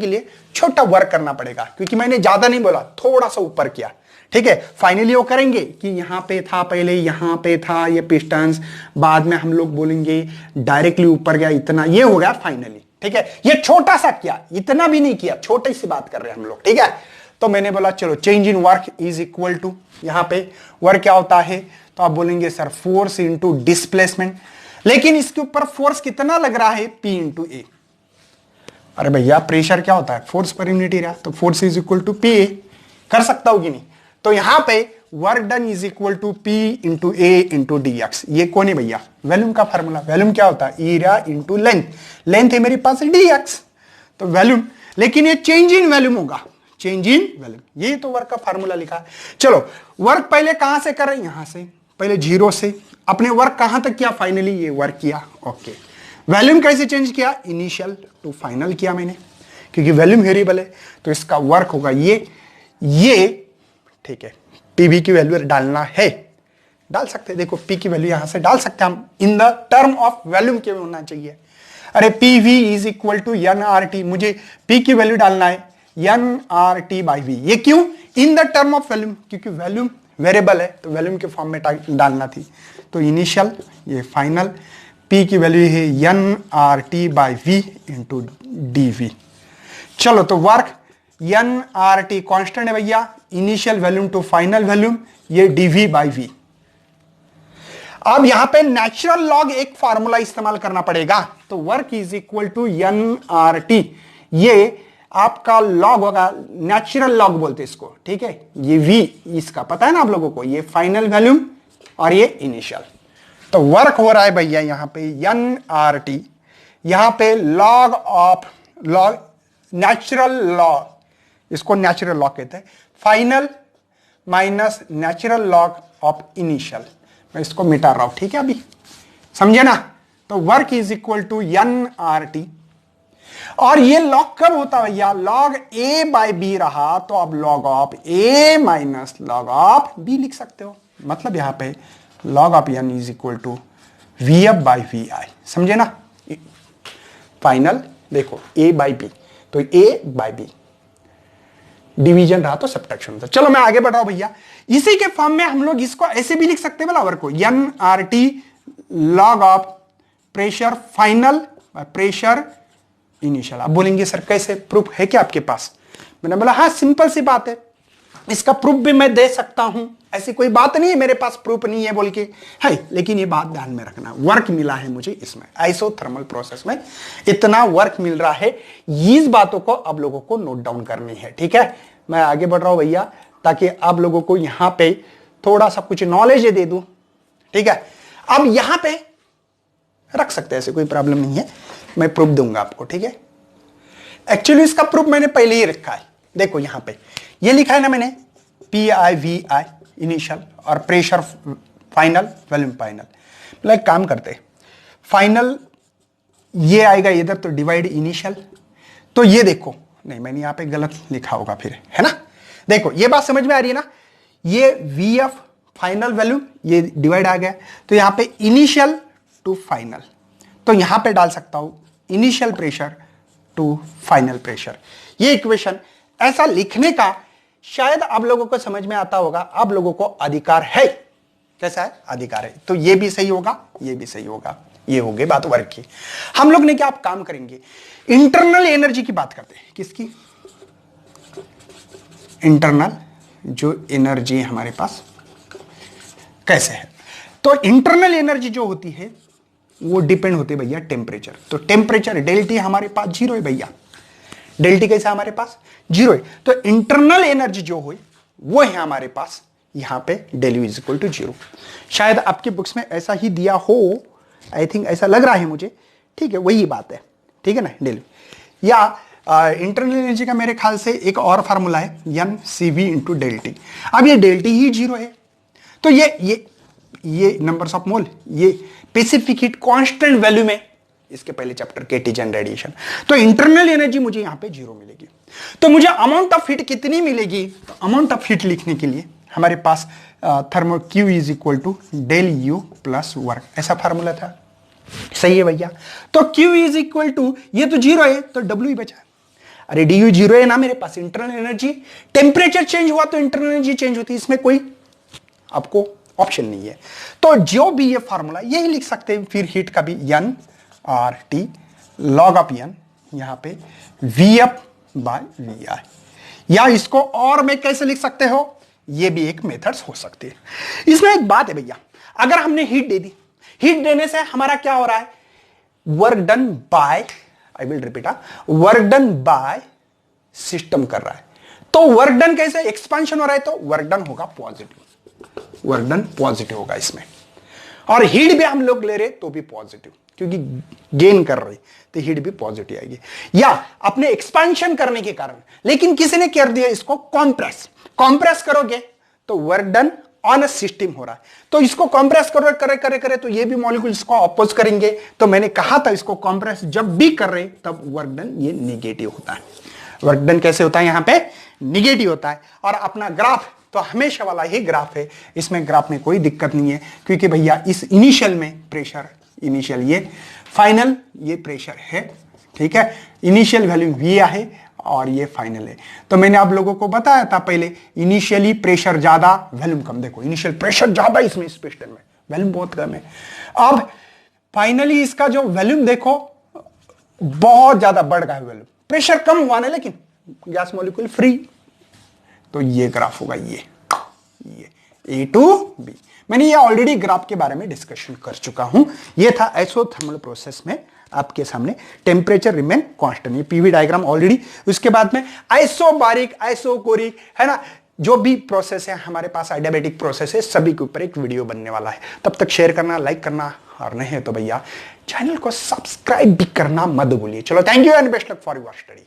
लिए छोटा वर्क करना पड़ेगा, क्योंकि मैंने ज्यादा नहीं बोला, थोड़ा सा ऊपर किया, ठीक है। फाइनली वो करेंगे कि यहां पे था, पहले यहां पे था ये पिस्टन्स, बाद में हम लोग बोलेंगे डायरेक्टली ऊपर गया इतना, ये हो गया फाइनली, ठीक है। ये छोटा सा किया, इतना भी नहीं किया, छोटी सी बात कर रहे हैं हम लोग, ठीक है। तो मैंने बोला चलो change in work is equal to, यहां पे वर्क क्या होता है, तो आप बोलेंगे सर फोर्स इंटू डिस्प्लेसमेंट, लेकिन इसके ऊपर फोर्स कितना लग रहा है? P into A. अरे भैया प्रेशर क्या होता है? फोर्स पर यूनिट एरिया, तो force is equal to PA, कर सकता हूं कि नहीं। तो यहां पे work done is equal to P into A into dx। ये कौन है भैया? वॉल्यूम का फार्मूला। वॉल्यूम क्या होता है? एरिया इंटू लेंथ, लेंथ है मेरे पास dx, तो वॉल्यूम, लेकिन ये चेंज इन वॉल्यूम होगा, चेंज इन वॉल्यूम, ये तो वर्क का फार्मूला लिखा है। चलो वर्क पहले कहां से करें? यहां से, पहले 0 से अपने वर्क कहां तक किया? फाइनली ये वर्क किया, ओके। वॉल्यूम कैसे चेंज किया? इनिशियल टू फाइनल किया मैंने, क्योंकि वॉल्यूम वेरिएबल है, तो इसका वर्क होगा ये, ठीक है। PV की वैल्यू डालना है, डाल सकते हैं, देखो P की वैल्यू यहां से डाल सकते हैं हम, in the term of volume के होना चाहिए। अरे PV is equal to NRT, मुझे P की वैल्यू डालना है NRT बाई V। ये क्यों? In the term of volume, क्योंकि वॉल्यूम वेरिएबल है, तो वॉल्यूम के फॉर्म में डालना थी। तो इनिशियल, ये फाइनल, P की वैल्यू है NRT by V into DV। चलो तो वर्क NRT कांस्टेंट है भैया, initial volume to final volume, ये डीवी बाई वी। अब यहां पे नेचुरल लॉग एक फॉर्मूला इस्तेमाल करना पड़ेगा, तो work is equal to NRT। ये आपका लॉग होगा, नेचुरल लॉग बोलते इसको, ठीक है। ये V इसका पता है ना आप लोगों को, ये फाइनल वॉल्यूम और ये इनिशियल। तो वर्क हो रहा है भैया यहां पे NRT, यहां पे log of log natural log, इसको नेचुरल लॉग कहते हैं, final minus natural log of initial. मैं इसको मिटा रहा हूं, ठीक है, अभी समझे ना। तो work is equal to NRT। और ये लॉग कब होता है भैया, लॉग A बाई बी रहा तो आप log of A minus log of B लिख सकते हो। मतलब यहां पे log of N is equal to VF by VI, समझे ना। फाइनल देखो A बाई बी, तो A बाई बी, डिवीजन रहा तो सब्ट्रैक्शन होता। चलो मैं आगे बढ़ रहा हूं भैया, इसी के फॉर्म में हम लोग इसको ऐसे भी लिख सकते हैं बोला वर्क को, NRT log of pressure final pressure initial. आप बोलेंगे सर कैसे, प्रूफ है क्या आपके पास? मैंने बोला हाँ, सिंपल सी बात है, इसका प्रूफ भी मैं दे सकता हूं, ऐसी कोई बात नहीं है मेरे पास प्रूफ नहीं है बोल के है। लेकिन ये बात ध्यान में रखना, वर्क मिला है मुझे इसमें, आइसोथर्मल प्रोसेस में इतना वर्क मिल रहा है, इस बातों को आप लोगों को नोट डाउन करनी है, ठीक है। मैं आगे बढ़ रहा हूं भैया, ताकि आप लोगों को यहां पे थोड़ा सा कुछ नॉलेज दे दूं, ठीक है। अब यहां पे रख सकते हैं, ऐसे कोई प्रॉब्लम नहीं है, मैं प्रूफ दूंगा आपको, ठीक है। एक्चुअली इसका प्रूफ मैंने पहले ही रखा है, देखो यहां पे ये लिखा है ना मैंने, PIVI इनिशियल और प्रेशर फाइनल वॉल्यूम फाइनल। मतलब एक काम करते हैं, फाइनल ये आएगा इधर तो डिवाइड इनिशियल, तो ये देखो, नहीं मैंने यहां पे गलत लिखा होगा फिर, है ना। देखो ये बात समझ में आ रही है ना, ये VF फाइनल वैल्यू ये डिवाइड आ गया, तो यहां पे इनिशियल टू फाइनल, तो यहां पे डाल सकता हूं initial pressure to final pressure. ये इक्वेशन ऐसा लिखने का शायद आप लोगों को समझ में आता होगा, आप लोगों को अधिकार है, कैसा है, अधिकार है। तो ये भी सही होगा, ये भी सही होगा, ये हो गई बात वर्क की। हम लोग ने क्या आप काम करेंगे, इंटरनल एनर्जी की बात करते हैं, किसकी, इंटरनल जो एनर्जी हमारे पास कैसे है। तो इंटरनल एनर्जी जो होती है वो डिपेंड होती है भैया टेम्परेचर। तो टेम्परेचर डेल्टी हमारे पास 0 है भैया, डेल्टी कैसा हमारे पास 0 है। तो इंटरनल एनर्जी जो हो वो है हमारे पास यहां पे डेल्यू इज इक्वल टू 0। शायद आपकी बुक्स में ऐसा ही दिया हो, आई थिंक ऐसा लग रहा है मुझे, ठीक है, वही बात है, ठीक है ना, डेल्यू। या इंटरनल एनर्जी का मेरे ख्याल से एक और फार्मूला है NCV इंटू डेल्टी। अब ये डेल्टी ही 0 है, तो ये नंबर्स ऑफ मोल, ये स्पेसिफिक हीट कांस्टेंट वैल्यू में, इसके पहले चैप्टर केटीजन रेडिएशन। तो इंटरनल एनर्जी मुझे यहां पे 0 मिलेगी। तो मुझे अमाउंट ऑफ हीट कितनी मिलेगी, तो अमाउंट ऑफ हीट लिखने के लिए हमारे पास thermo Q is equal to del U plus work, ऐसा फार्मूला था, सही है भैया। तो Q इज इक्वल टू, ये तो 0 है तो W ही बचा, अरे DU 0 है ना मेरे पास। इंटरनल एनर्जी, टेम्परेचर चेंज हुआ तो इंटरनल एनर्जी चेंज होती है, इसमें कोई आपको ऑप्शन नहीं है। तो जो भी ये फार्मूला यही लिख सकते हैं। फिर हीट का भी NRT लॉग ऑफ N यहां पे VF बाय VI, या इसको और में कैसे लिख सकते हो, ये भी एक मेथड्स हो सकती है। इसमें एक बात है भैया, अगर हमने हीट दे दी, हीट देने से हमारा क्या हो रहा है, work done by, I will repeat, work done by system कर रहा है। तो वर्क डन कैसे, एक्सपेंशन हो रहा है तो वर्क डन होगा पॉजिटिव, वर्क डन पॉजिटिव होगा इसमें। और हीट भी हम लोग ले रहे तो भी पॉजिटिव, क्योंकि गेन कर रहे तो हीट भी पॉजिटिव आएगी, या अपने एक्सपेंशन करने के कारण। लेकिन किसी ने कर दिया इसको कॉम्प्रेस, कॉम्प्रेस करोगे तो work done on a system हो रहा है, तो इसको कॉम्प्रेस करो करे तो ये भी मॉलिक्यूल इसको अपोज करेंगे। तो मैंने कहा था इसको कॉम्प्रेस जब भी कर रहे तब वर्क डन ये निगेटिव होता है। वर्क डन कैसे होता है, यहां पे निगेटिव होता है। और अपना ग्राफ तो हमेशा वाला ही ग्राफ है, इसमें ग्राफ में कोई दिक्कत नहीं है, क्योंकि भैया इस इनिशियल में प्रेशर, इनिशियल ये, फाइनल ये प्रेशर है, ठीक है, इनिशियल वैल्यू V है और ये फाइनल है। तो मैंने आप लोगों को बताया था पहले, इनिशियली प्रेशर ज्यादा वॉल्यूम कम। देखो इनिशियल प्रेशर ज्यादा इसमें, इस पिस्टन में वॉल्यूम बहुत कम है। अब फाइनली इसका जो वॉल्यूम देखो बहुत ज्यादा बढ़ गया है, वॉल्यूम, प्रेशर कम हुआ ना, लेकिन गैस मॉलिक्यूल फ्री, तो ये ग्राफ होगा, ये ए टू बी। मैंने ये ऑलरेडी ग्राफ के बारे में डिस्कशन कर चुका हूं। ये था आइसोथर्मल प्रोसेस में आपके सामने टेम्परेचर रिमेन कांस्टेंट, ये पीवी डायग्राम ऑलरेडी। उसके बाद में आइसोबारिक, आइसोकोरिक, है ना, जो भी प्रोसेस है हमारे पास, एडियाबैटिक प्रोसेस है, सभी के ऊपर एक वीडियो बनने वाला है। तब तक शेयर करना, लाइक करना, और नहीं है तो भैया चैनल को सब्सक्राइब भी करना मत भूलिए। चलो, thank you and best luck for your study.